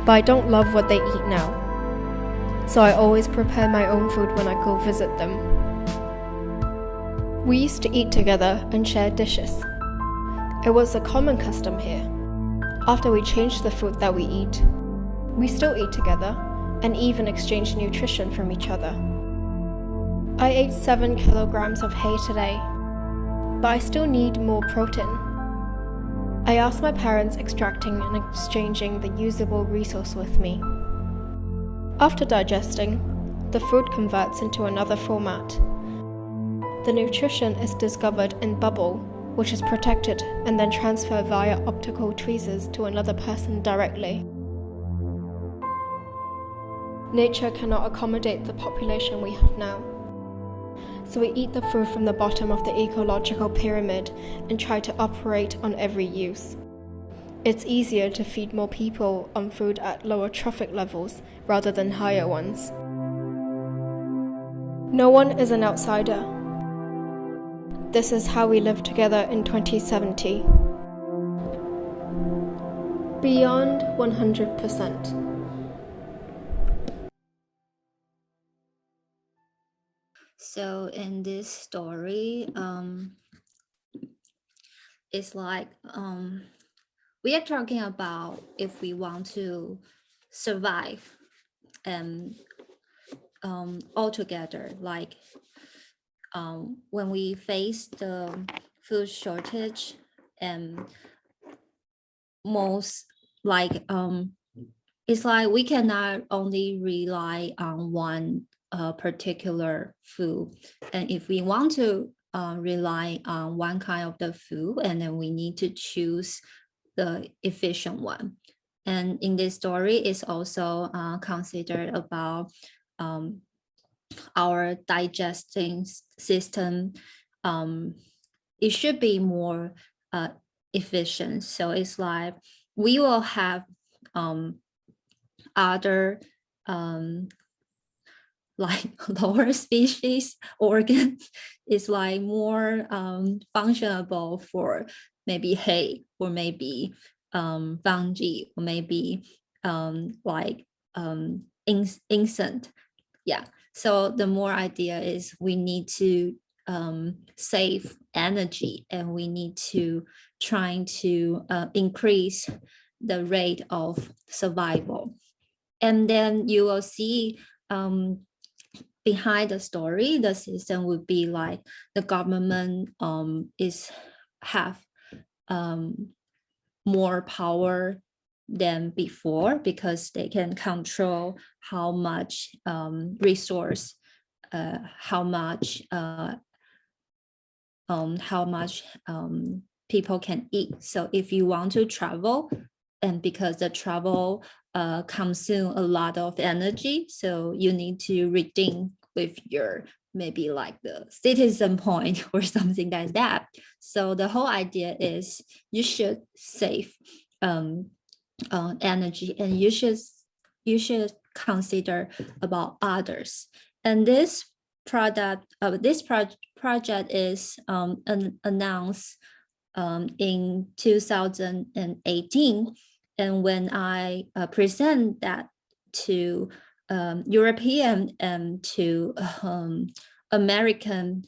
Speaker 6: but I don't love what they eat now. So I always prepare my own food when I go visit them. We used to eat together and share dishes. It was a common custom here. After we changed the food that we eat, we still eat together and even exchange nutrition from each other. I ate 7 kilograms of hay today, but I still need more protein. I asked my parents extracting and exchanging the usable resource with me. After digesting, the food converts into another format. The nutrition is discovered in bubble, which is protected and then transferred via optical tweezers to another person directly. Nature cannot accommodate the population we have now. So we eat the food from the bottom of the ecological pyramid and try to operate on every use. It's easier to feed more people on food at lower trophic levels rather than higher ones. No one is an outsider. This is how we live together in 2070. Beyond 100%.
Speaker 2: So in this story, it's like we are talking about if we want to survive and all together, like when we face the food shortage and most like it's like we cannot only rely on one particular food, and if we want to rely on one kind of the food, and then we need to choose the efficient one. And in this story, it's also considered about our digesting system. It should be more efficient. So it's like we will have other like lower species organs is like more functionable for maybe hay or maybe fungi or maybe like insect. Yeah. So the more idea is we need to save energy and we need to trying to increase the rate of survival. And then you will see behind the story, the system would be like the government have more power than before because they can control how much resource, how much people can eat. So if you want to travel, and because the travel consume a lot of energy, so you need to redeem with your maybe like the citizen point or something like that. So the whole idea is you should save energy, and you should consider about others. And this project is announced in 2018. And when I present that to European and to American,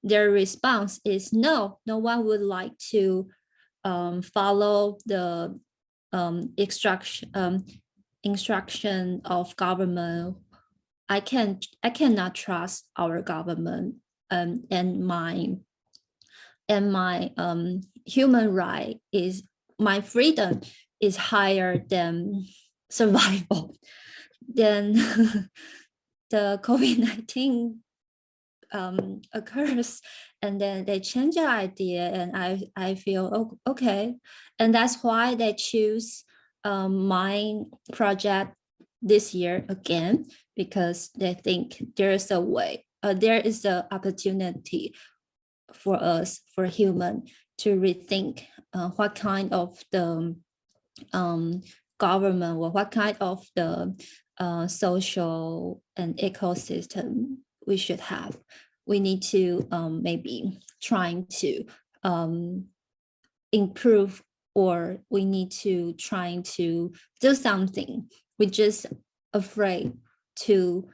Speaker 2: their response is no one would like to follow the instruction of government. I cannot trust our government, and my human right is, my freedom is higher than survival. Then the COVID-19 occurs, and then they change the idea, and I feel okay, and that's why they choose my project this year again, because they think there is a way, there is an opportunity for us, for human, to rethink what kind of the government or what kind of the social and ecosystem we should have. We need to maybe trying to improve, or we need to trying to do something. We're just afraid to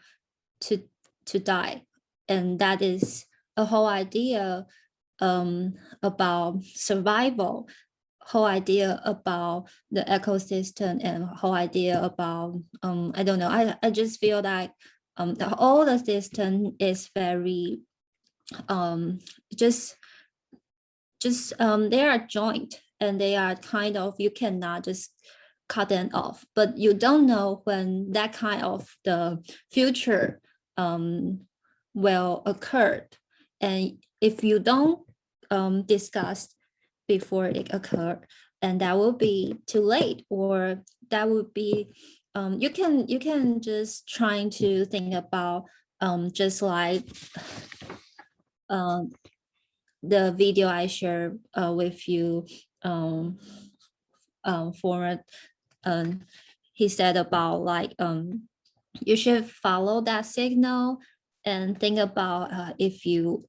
Speaker 2: die, and that is a whole idea about survival, whole idea about the ecosystem, and whole idea about I don't know. I just feel like all the system is very just they are joint, and they are kind of, you cannot just cut them off, but you don't know when that kind of the future will occur. And if you don't discuss before it occurred, and that will be too late, or that would be you can just trying to think about just like the video I shared with you for he said about like you should follow that signal and think about if you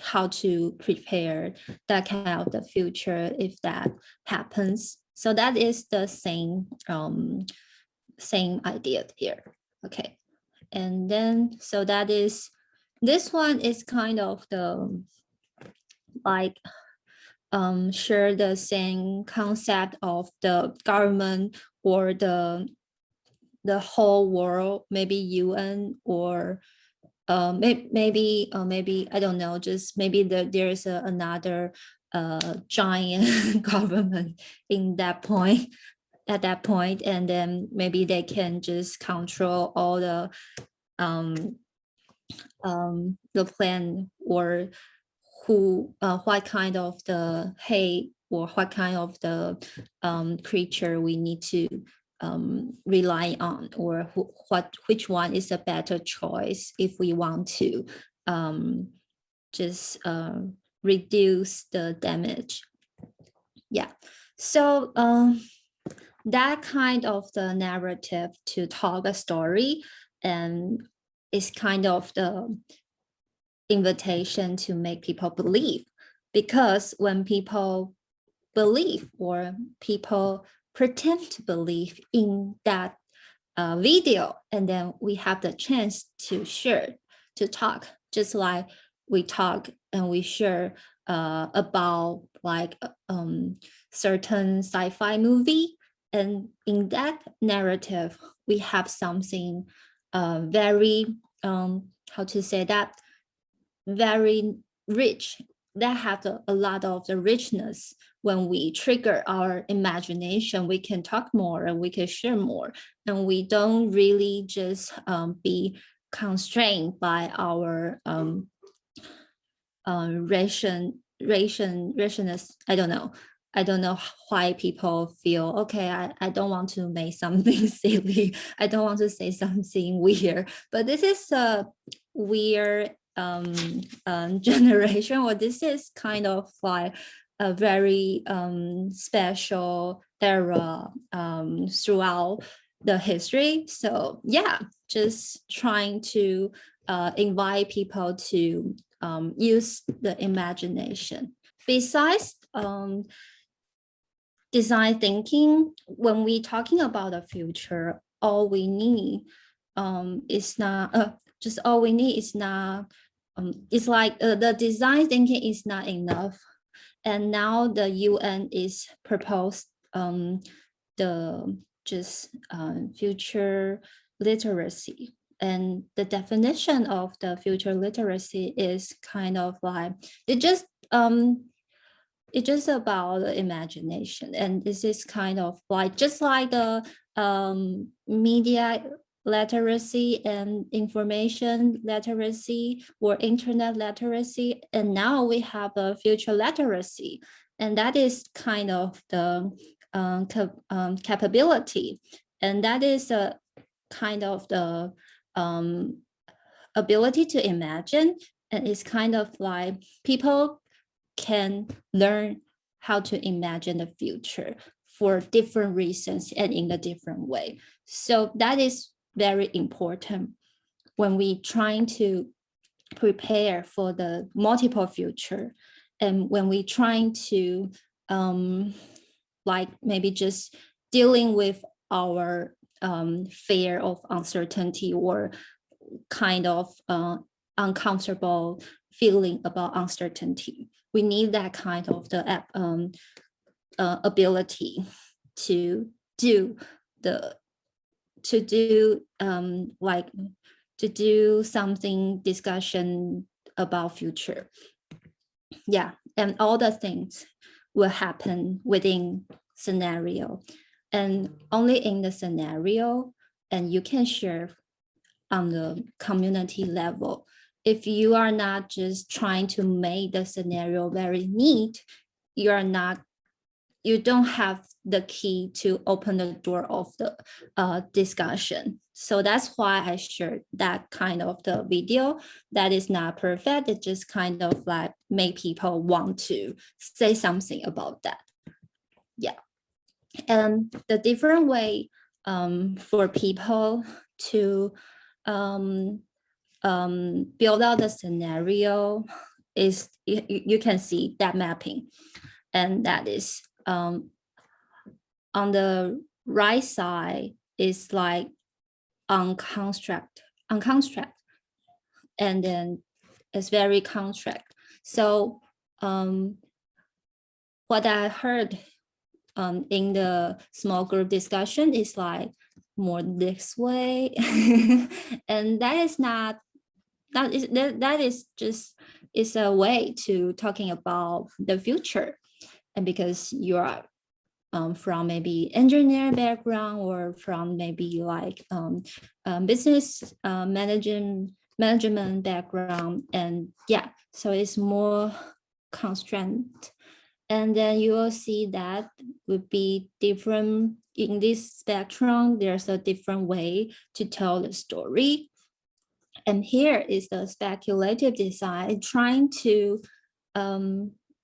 Speaker 2: how to prepare that kind of the future if that happens. So that is the same idea here. Okay, and then so that is, this one is kind of the like share the same concept of the government or the whole world, maybe UN, or maybe I don't know, just maybe there's another giant government in that point, at that point, and then maybe they can just control all the plan, or who what kind of the hate, or what kind of the creature we need to rely on, or which one is a better choice if we want to just reduce the damage. Yeah, so that kind of the narrative to talk a story, and is kind of the invitation to make people believe, because when people believe, or people pretend to believe in that video, and then we have the chance to share, to talk, just like we talk and we share about like certain sci-fi movie, and in that narrative we have something very how to say that, very rich, that have a lot of the richness. When we trigger our imagination, we can talk more and we can share more, and we don't really just be constrained by our rationalist. I don't know why people feel, okay, I don't want to make something silly, I don't want to say something weird, but this is a weird generation, or this is kind of like a very special era throughout the history. So yeah, just trying to invite people to use the imagination. Besides design thinking, when we talking about the future, all we need is not just all we need is not it's like the design thinking is not enough, and now the UN is proposed the just future literacy, and the definition of the future literacy is kind of like it's just about the imagination, and this is kind of like just like the media literacy and information literacy or internet literacy, and now we have a future literacy, and that is kind of the capability, and that is a kind of the ability to imagine, and it's kind of like people can learn how to imagine the future for different reasons and in a different way. So that is very important when we trying to prepare for the multiple future, and when we trying to like maybe just dealing with our fear of uncertainty, or kind of uncomfortable feeling about uncertainty. We need that kind of the ability to do something discussion about future. Yeah, and all the things will happen within scenario, and only in the scenario, and you can share on the community level. If you are not just trying to make the scenario very neat, you don't have the key to open the door of the discussion. So that's why I shared that kind of the video. That is not perfect. It just kind of like make people want to say something about that. Yeah. And the different way for people to build out the scenario is, you can see that mapping, and that is on the right side is like on construct, and then it's very contract. So what I heard in the small group discussion is like more this way, and that is not, that is just, is a way to talking about the future. And because you are from maybe engineer background, or from maybe like business management background, and yeah, so it's more constraint. And then you will see that would be different in this spectrum. There's a different way to tell the story. And here is the speculative design, trying to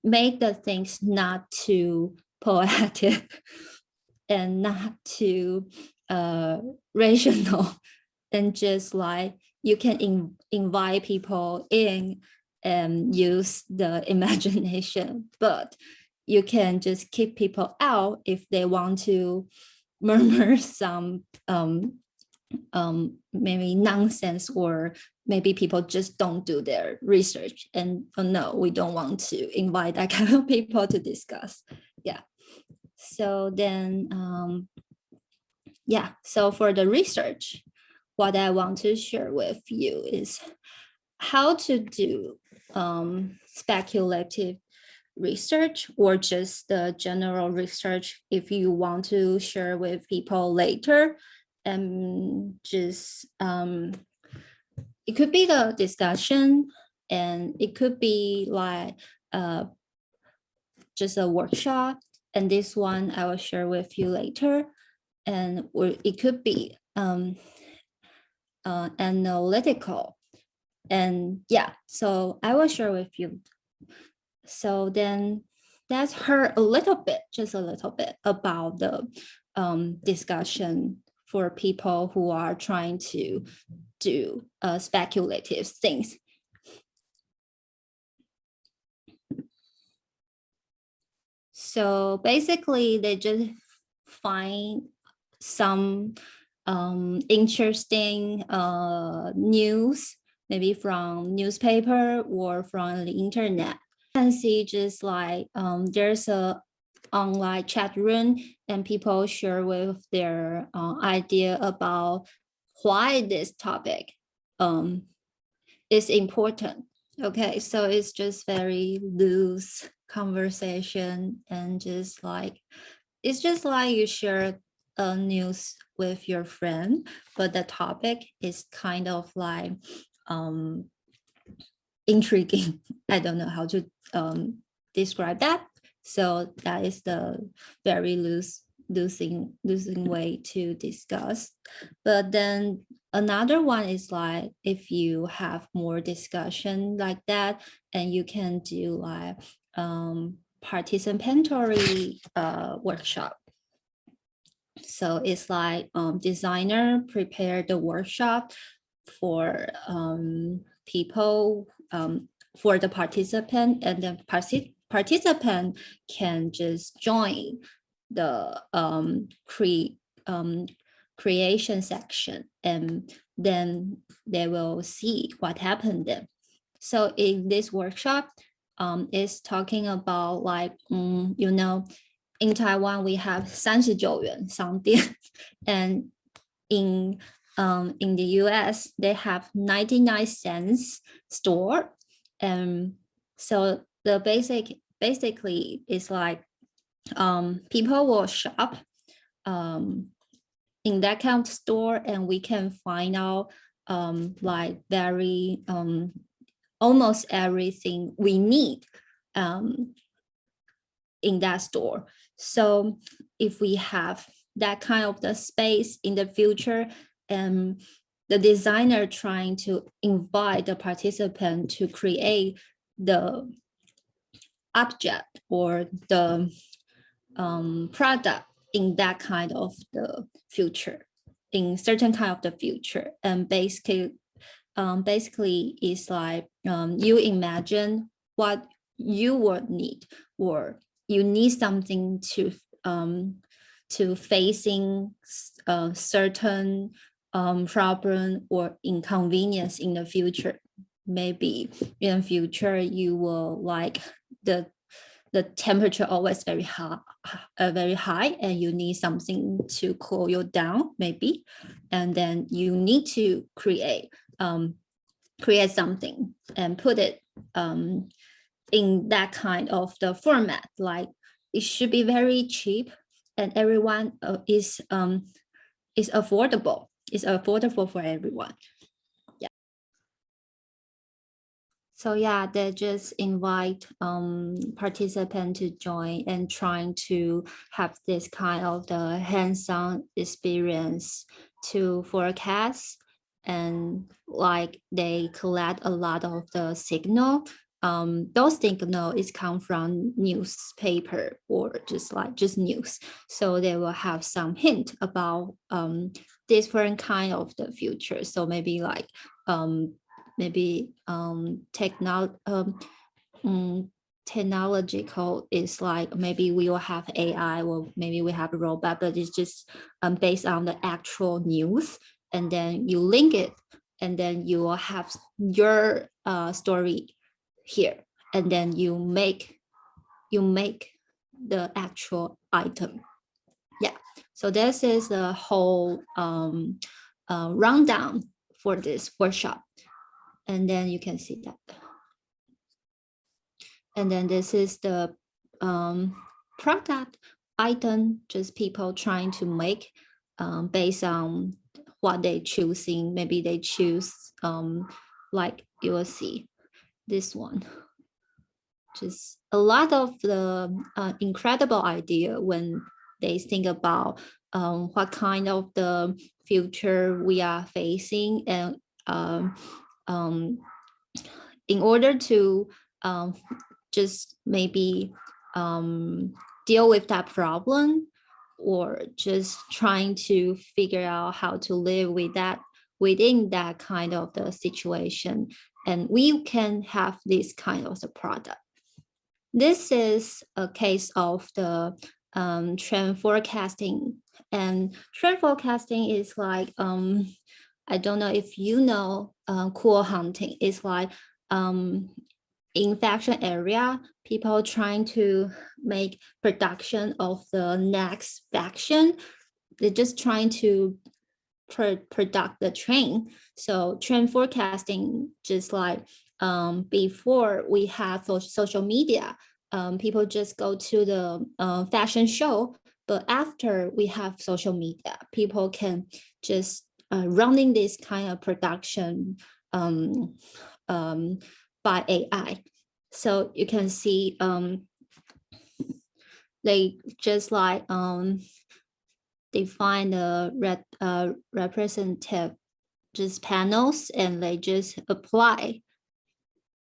Speaker 2: make the things not too poetic and not too rational, and just like you can invite people in and use the imagination, but you can just keep people out if they want to murmur some maybe nonsense, or maybe people just don't do their research, and oh no, we don't want to invite that kind of people to discuss. Yeah. So then yeah, so for the research, what I want to share with you is how to do speculative research, or just the general research if you want to share with people later. And just it could be the discussion, and it could be like just a workshop, and this one I will share with you later. And or it could be analytical, and yeah, so I will share with you. So then let's hear a little bit, just a little bit about the discussion for people who are trying to do speculative things. So basically, they just find some interesting news, maybe from newspaper or from the internet. You can see just like there's a online chat room, and people share with their idea about why this topic is important. Okay, so it's just very loose conversation, and just like, it's just like you share a news with your friend, but the topic is kind of like intriguing. I don't know how to describe that. So that is the very losing way to discuss. But then another one is like, if you have more discussion like that, and you can do like participatory workshop. So it's like designer prepare the workshop for people, for the participant, and the participant can just join the creation section, and then they will see what happened then. So in this workshop, is talking about like, you know, in Taiwan we have 39元商店, and in the US they have 99 cents store, and so the basically is like people will shop in that kind of store, and we can find out like very almost everything we need in that store. So if we have that kind of the space in the future, and the designer trying to invite the participant to create the object or the product in that kind of the future, in certain kind of the future, and basically is like you imagine what you would need, or you need something to facing a certain problem or inconvenience in the future. Maybe in the future you will like the temperature always very high, and you need something to cool you down, maybe, and then you need to create something and put it in that kind of the format. Like it should be very cheap, and everyone is affordable. It's affordable for everyone. Yeah. So yeah, they just invite participants to join and trying to have this kind of the hands-on experience to forecast, and like they collect a lot of the signal. Those signal is come from newspaper or just news. So they will have some hint about different kind of the future. So maybe like technological is like maybe we will have AI, or maybe we have a robot, but it's just based on the actual news, and then you link it, and then you will have your story here, and then you make the actual item. Yeah, so this is the whole rundown for this workshop, and then you can see that. And then this is the product item, just people trying to make based on what they choosing. Maybe they choose like you will see this one. Just a lot of the incredible idea when they think about what kind of the future we are facing, and in order to just maybe deal with that problem, or just trying to figure out how to live with that within that kind of the situation, and we can have this kind of the product. This is a case of the trend forecasting, and trend forecasting is like I don't know if you know cool hunting. It's like in fashion area, people trying to make production of the next fashion. They're just trying to product the trend. So trend forecasting, just like before we have social media, people just go to the fashion show. But after we have social media, people can just running this kind of production by AI. So you can see they just like define the representative just panels, and they just apply,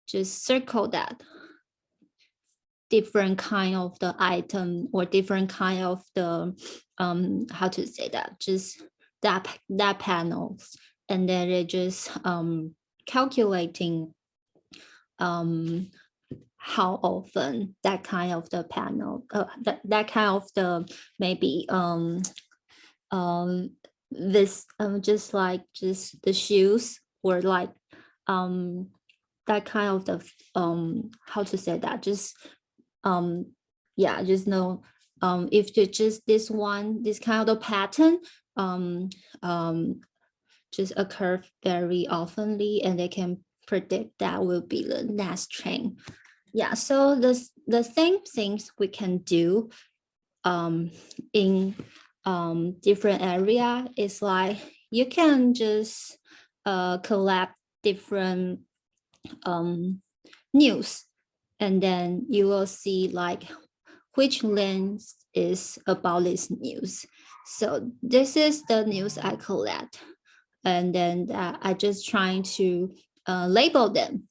Speaker 2: just circle that different kind of the item, or different kind of the how to say that, just that panels, and then they just calculating how often that kind of the panel, that kind of the maybe this just like just the shoes, or like that kind of the how to say that, just yeah, just know if you just this kind of the pattern just occur very oftenly, and they can predict that will be the next train. Yeah, so the same things we can do in different area is like you can just collect different news, and then you will see like which lens is about this news. So this is the news I collect, and then I just trying to label them,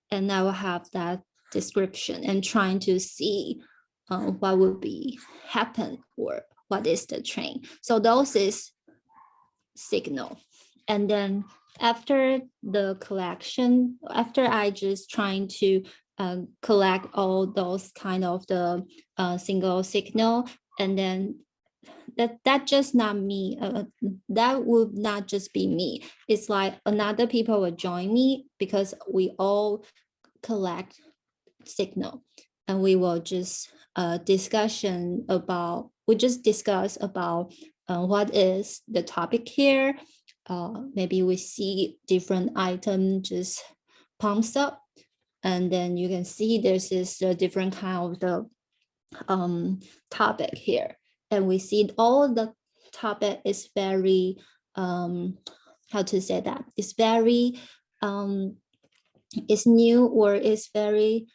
Speaker 2: and I will have that description and trying to see what will be happen or what is the train. So those is signal. And then after the collection, after I just trying to collect all those kind of the single signal, and then that just not me, that would not just be me. It's like another people will join me, because we all collect signal, and we will just discuss about what is the topic here. Maybe we see different item just pumps up, and then you can see this is a different kind of the topic here, and we see all the topic is very how to say that, it's very it's new, or it's very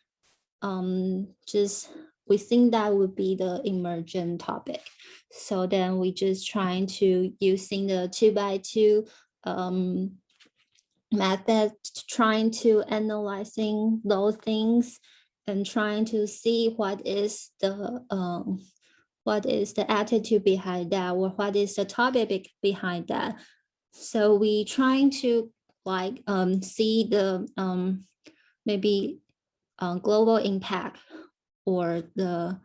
Speaker 2: just we think that would be the emergent topic. So then we just trying to using the 2x2 method, trying to analyzing those things and trying to see what is the attitude behind that, or what is the topic behind that. So we trying to like see the maybe global impact, or the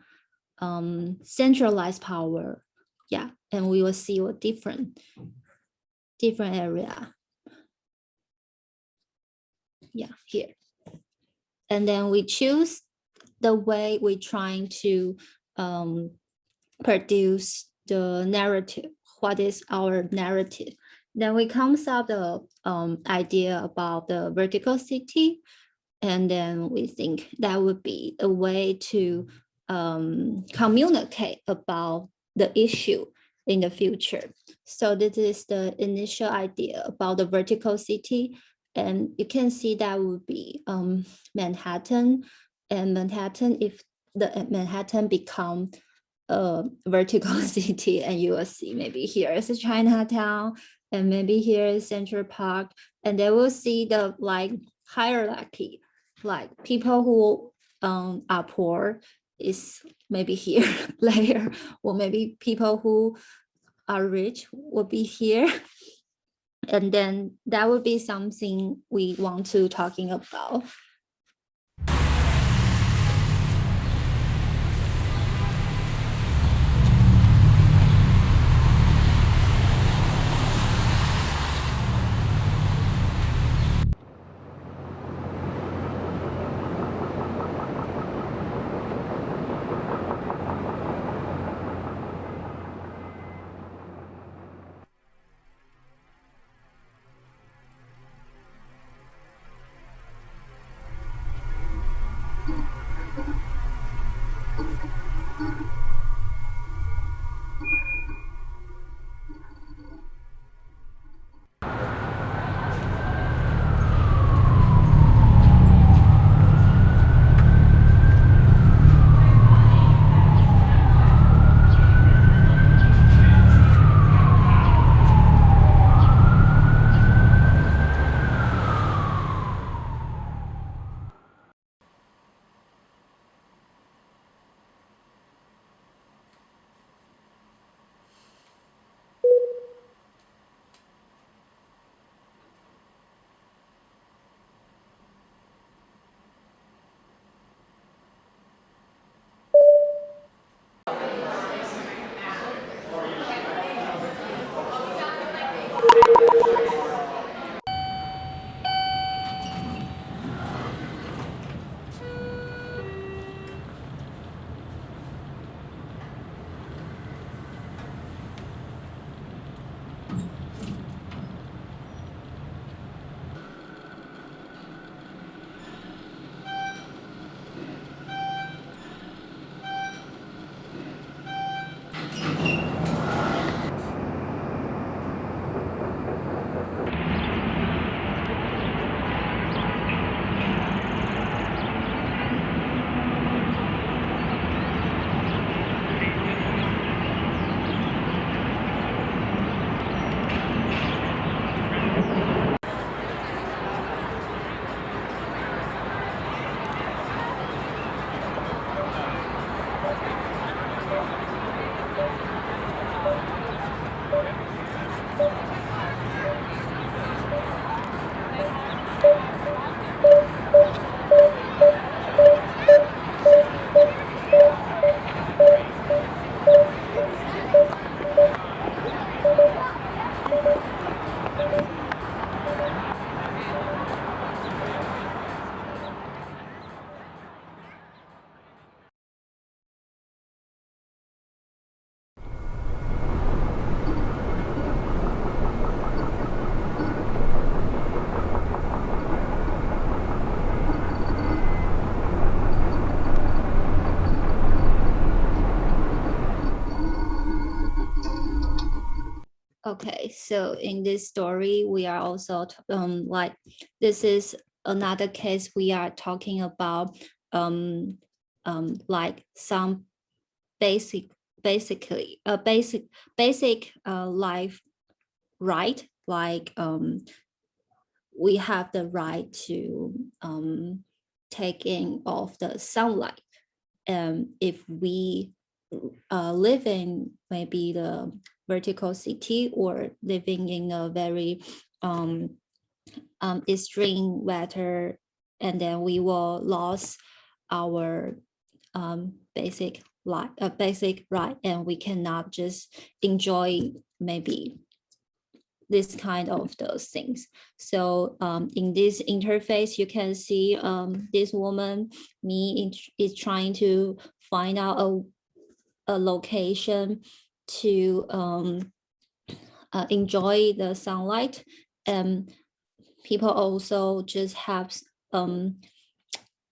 Speaker 2: centralized power. Yeah, and we will see a different area. Yeah, here. And then we choose the way we're trying to produce the narrative. What is our narrative? Then we comes up the idea about the vertical city, and then we think that would be a way to communicate about the issue in the future. So this is the initial idea about the vertical city, and you can see that would be Manhattan, and Manhattan, if the Manhattan become a vertical city, and you will see maybe here is a Chinatown, and maybe here is Central Park, and they will see the like hierarchy, like people who are poor is maybe here later, or maybe people who are rich will be here. And then that would be something we want to talking about. Okay, so in this story, we are also like this is another case we are talking about like some basically a basic life right, like we have the right to take in of the sunlight. If we live in maybe the vertical city or living in a very extreme weather, and then we will lose our basic right, and we cannot just enjoy maybe this kind of those things. So in this interface, you can see this woman, is trying to find out a location to enjoy the sunlight. And people also just have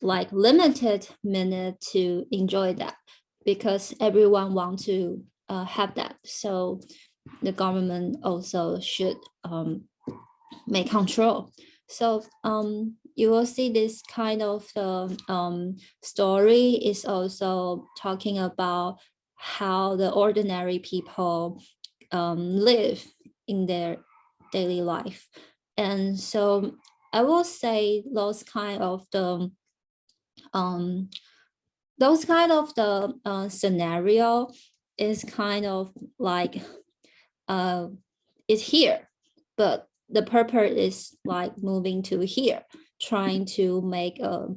Speaker 2: like limited minute to enjoy that, because everyone wants to have that. So the government also should make control. So you will see this kind of story is also talking about how the ordinary people live in their daily life. And so I will say those kind of the scenario is kind of like is here, but the purpose is like moving to here, trying to make a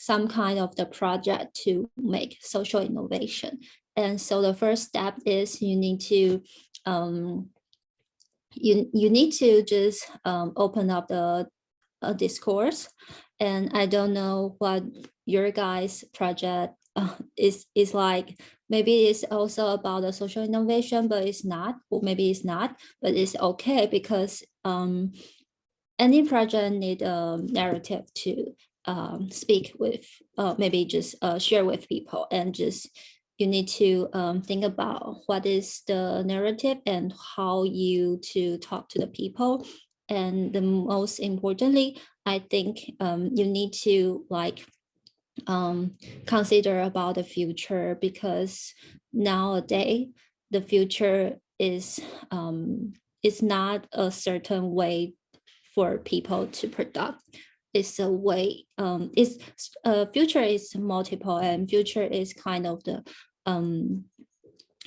Speaker 2: some kind of the project to make social innovation. And so the first step is you need to you need to just open up the discourse. And I don't know what your guys' project is like. Maybe it's also about the social innovation, but it's not, or maybe it's not, but it's okay, because any project need a narrative to speak with, maybe just share with people, and just you need to think about what is the narrative and how you to talk to the people. And the most importantly, I think you need to like consider about the future, because nowadays the future is not a certain way for people to product. It's a way it's future is multiple, and future is kind of the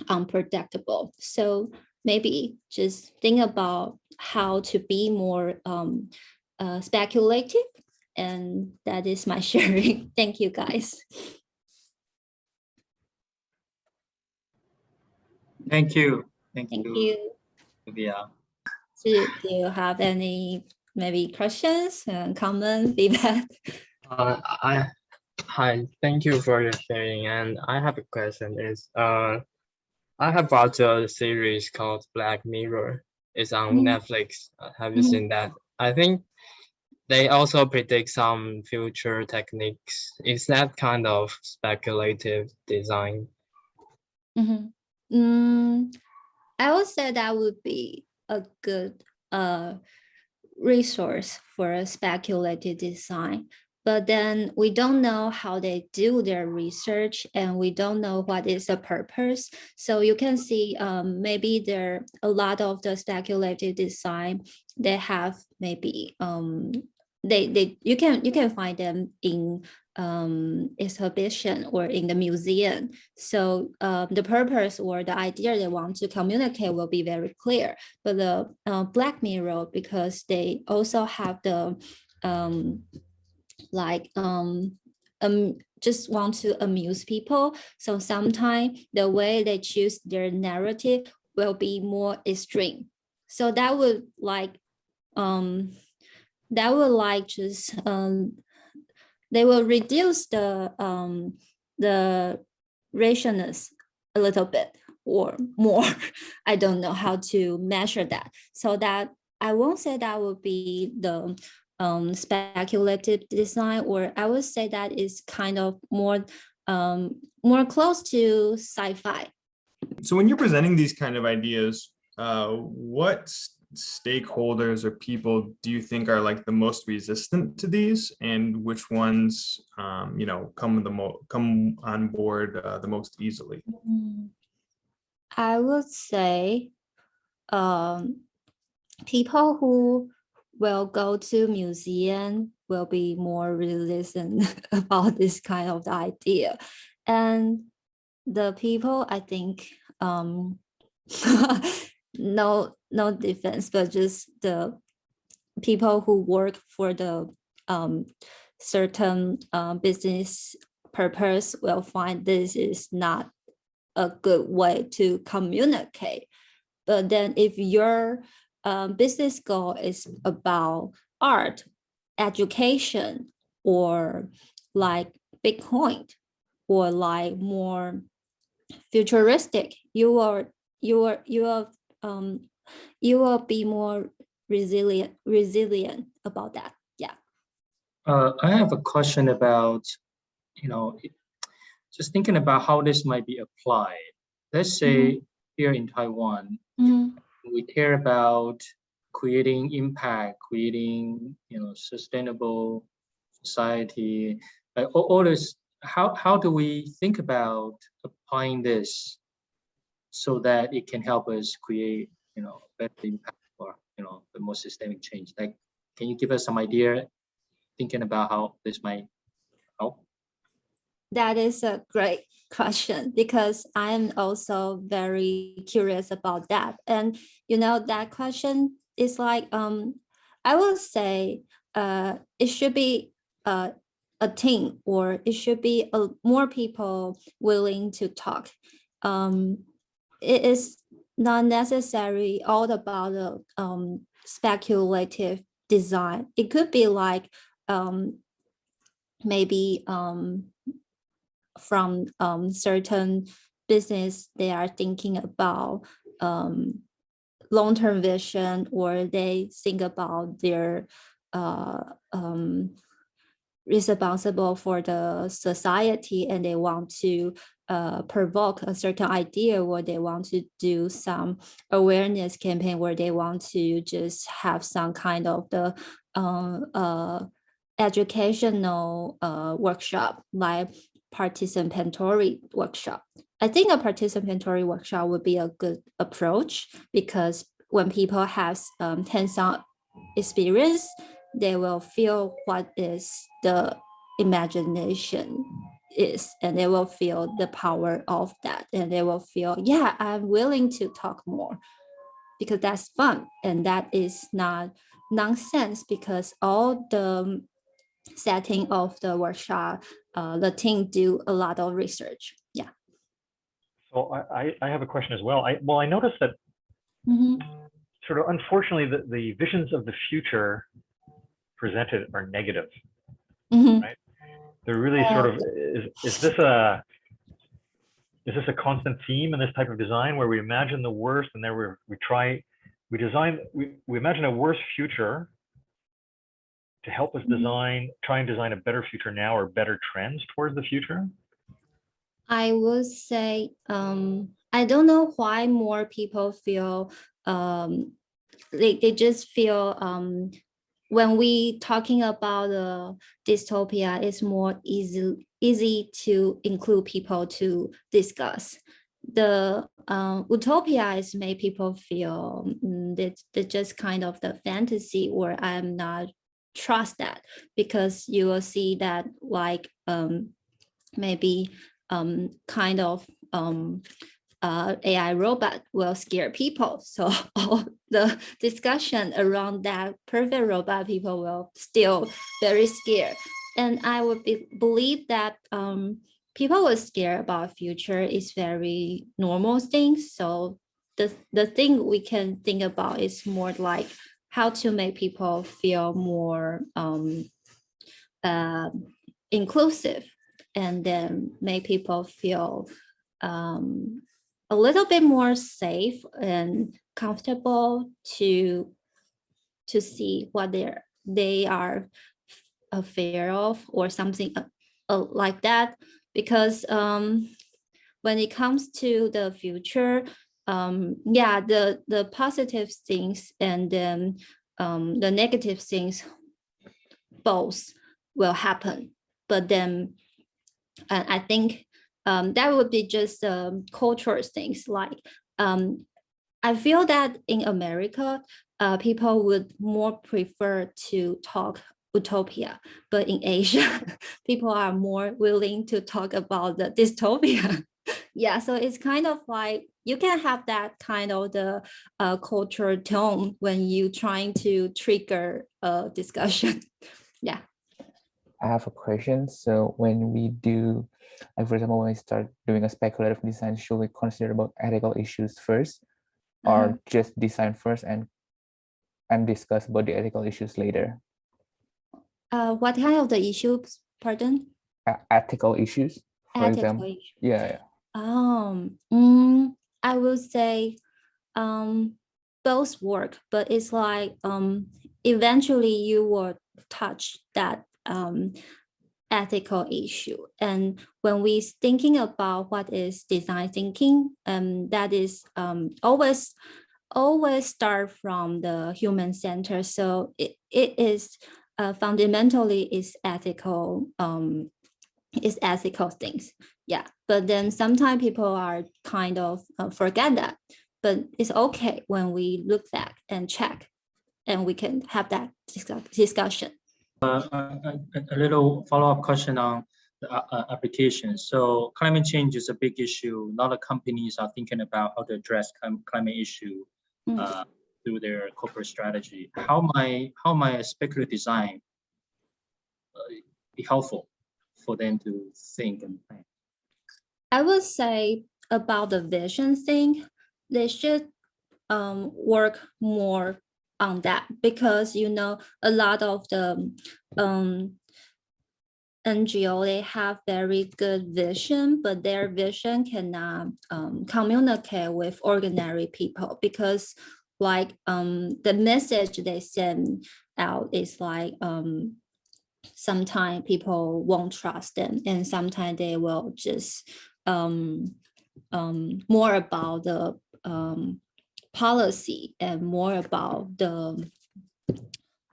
Speaker 2: unpredictable. So maybe just think about how to be more speculative. And that is my sharing. Thank you, guys.
Speaker 1: Thank you.
Speaker 2: Thank you.
Speaker 1: Sylvia.
Speaker 2: Do you have any maybe questions and comments, feedback?
Speaker 7: Hi, thank you for your sharing. And I have a question is, I have watched a series called Black Mirror. It's on Netflix. Have you seen that? I think they also predict some future techniques. Is that kind of speculative design?
Speaker 2: I would say that would be a good resource for a speculative design. But then we don't know how they do their research, and we don't know what is the purpose. So you can see maybe there a lot of the speculative design, they have maybe you can find them in exhibition or in the museum. So the purpose or the idea they want to communicate will be very clear. But the Black Mirror, because they also have the just want to amuse people. So sometimes the way they choose their narrative will be more extreme. So that would like just they will reduce the rationalness a little bit or more. I don't know how to measure that. So that I won't say that would be the speculative design, or I would say that is kind of more close to sci-fi.
Speaker 4: So when you're presenting these kind of ideas, what stakeholders or people do you think are like the most resistant to these, and which ones, come on board the most easily?
Speaker 2: I would say people who will go to museum will be more resistant about this kind of idea, and the people I think no defense, but just the people who work for the certain business purpose will find this is not a good way to communicate. But then if your business goal is about art, education, or like Bitcoin, or like more futuristic, you will be more resilient about that. Yeah.
Speaker 1: I have a question about, just thinking about how this might be applied. Let's say here in Taiwan, we care about creating impact, creating sustainable society. Like all this, how do we think about applying this so that it can help us create better impact or the more systemic change? Like, can you give us some idea thinking about how this might help?
Speaker 2: That is a great question, because I'm also very curious about that. And that question is like, I will say it should be a team, or it should be more people willing to talk. It is not necessarily all about the speculative design. It could be like maybe from certain business, they are thinking about long-term vision, or they think about their responsible for the society, and they want to provoke a certain idea, or they want to do some awareness campaign, where they want to just have some kind of the educational workshop, like participatory workshop. I think a participatory workshop would be a good approach, because when people have hands-on experience, they will feel what is the imagination is, and they will feel the power of that, and they will feel, yeah, I'm willing to talk more, because that's fun, and that is not nonsense, because all the setting of the workshop, the team do a lot of research. Yeah.
Speaker 8: So I have a question as well. I noticed that sort of unfortunately the visions of the future presented are negative, right? They're really sort of, is this a constant theme in this type of design, where we imagine the worst, and then we imagine a worse future to help us try and design a better future now, or better trends towards the future?
Speaker 2: I would say, I don't know why more people feel, they just feel, when we talking about the dystopia, it's more easy to include people to discuss. The utopia is make people feel that just kind of the fantasy, or I'm not trust that, because you will see that like maybe kind of AI robot will scare people. So all the discussion around that perfect robot, people will still very scared. And I would believe that people will scare about future is very normal thing. So the thing we can think about is more like how to make people feel more inclusive, and then make people feel a little bit more safe and comfortable to see what they are afraid of, or something like that. Because when it comes to the future, yeah, the positive things and then the negative things both will happen. But then I think that would be just cultural things. Like I feel that in America, people would more prefer to talk utopia, but in Asia, people are more willing to talk about the dystopia. Yeah, so it's kind of like you can have that kind of the cultural tone when you trying to trigger a discussion. Yeah.
Speaker 9: I have a question. So when we do, like for example, when we start doing a speculative design, should we consider about ethical issues first, or just design first and discuss about the ethical issues later?
Speaker 2: What kind of the issues? Pardon?
Speaker 9: Ethical issues, for example.
Speaker 2: Issues.
Speaker 9: Yeah.
Speaker 2: I would say both work, but it's like eventually you will touch that ethical issue. And when we thinking about what is design thinking, that is always start from the human center. So it is fundamentally is ethical things. Yeah, but then sometimes people are kind of forget that, but it's okay when we look back and check, and we can have that discussion.
Speaker 1: A little follow-up question on the application. So climate change is a big issue. A lot of companies are thinking about how to address climate issue through their corporate strategy. How might a speculative design be helpful for them to think and plan?
Speaker 2: I would say about the vision thing, they should work more on that, because you know a lot of the NGO, they have very good vision, but their vision cannot communicate with ordinary people, because like the message they send out is like sometimes people won't trust them, and sometimes they will just more about the policy and more about the,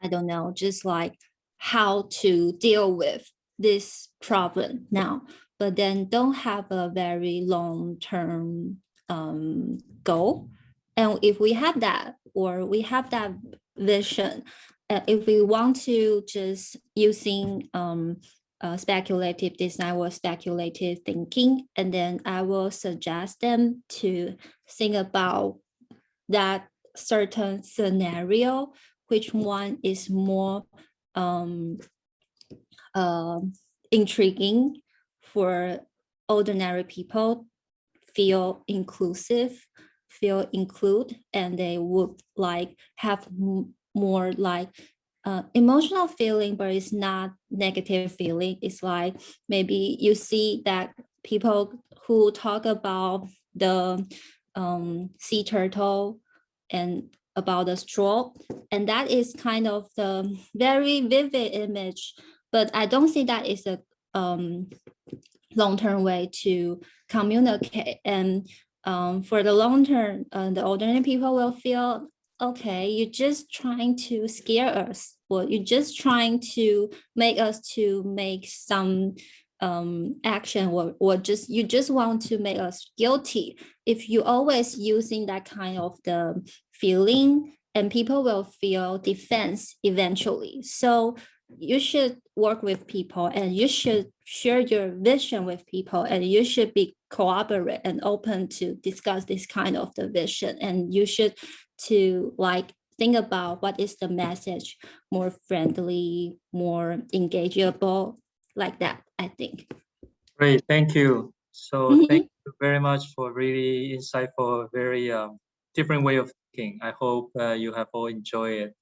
Speaker 2: I don't know, just like how to deal with this problem now, but then don't have a very long-term goal. And if we have that, or we have that vision, if we want to just using speculative design or speculative thinking, and then I will suggest them to think about that certain scenario, which one is more intriguing for ordinary people, feel inclusive, feel include, and they would like have more like emotional feeling, but it's not negative feeling. It's like maybe you see that people who talk about the sea turtle and about the straw, and that is kind of the very vivid image, but I don't think that is a long-term way to communicate. And for the long term, the ordinary people will feel, okay, you're just trying to scare us, or you're just trying to make us to make some action, or just you just want to make us guilty. If you always using that kind of the feeling, and people will feel defense eventually. So you should work with people, and you should share your vision with people, and you should be cooperate and open to discuss this kind of the vision, and you should to like think about what is the message, more friendly, more engageable, like that, I think.
Speaker 1: Great, thank you. So thank you very much for really insightful, very different way of thinking. I hope you have all enjoyed it.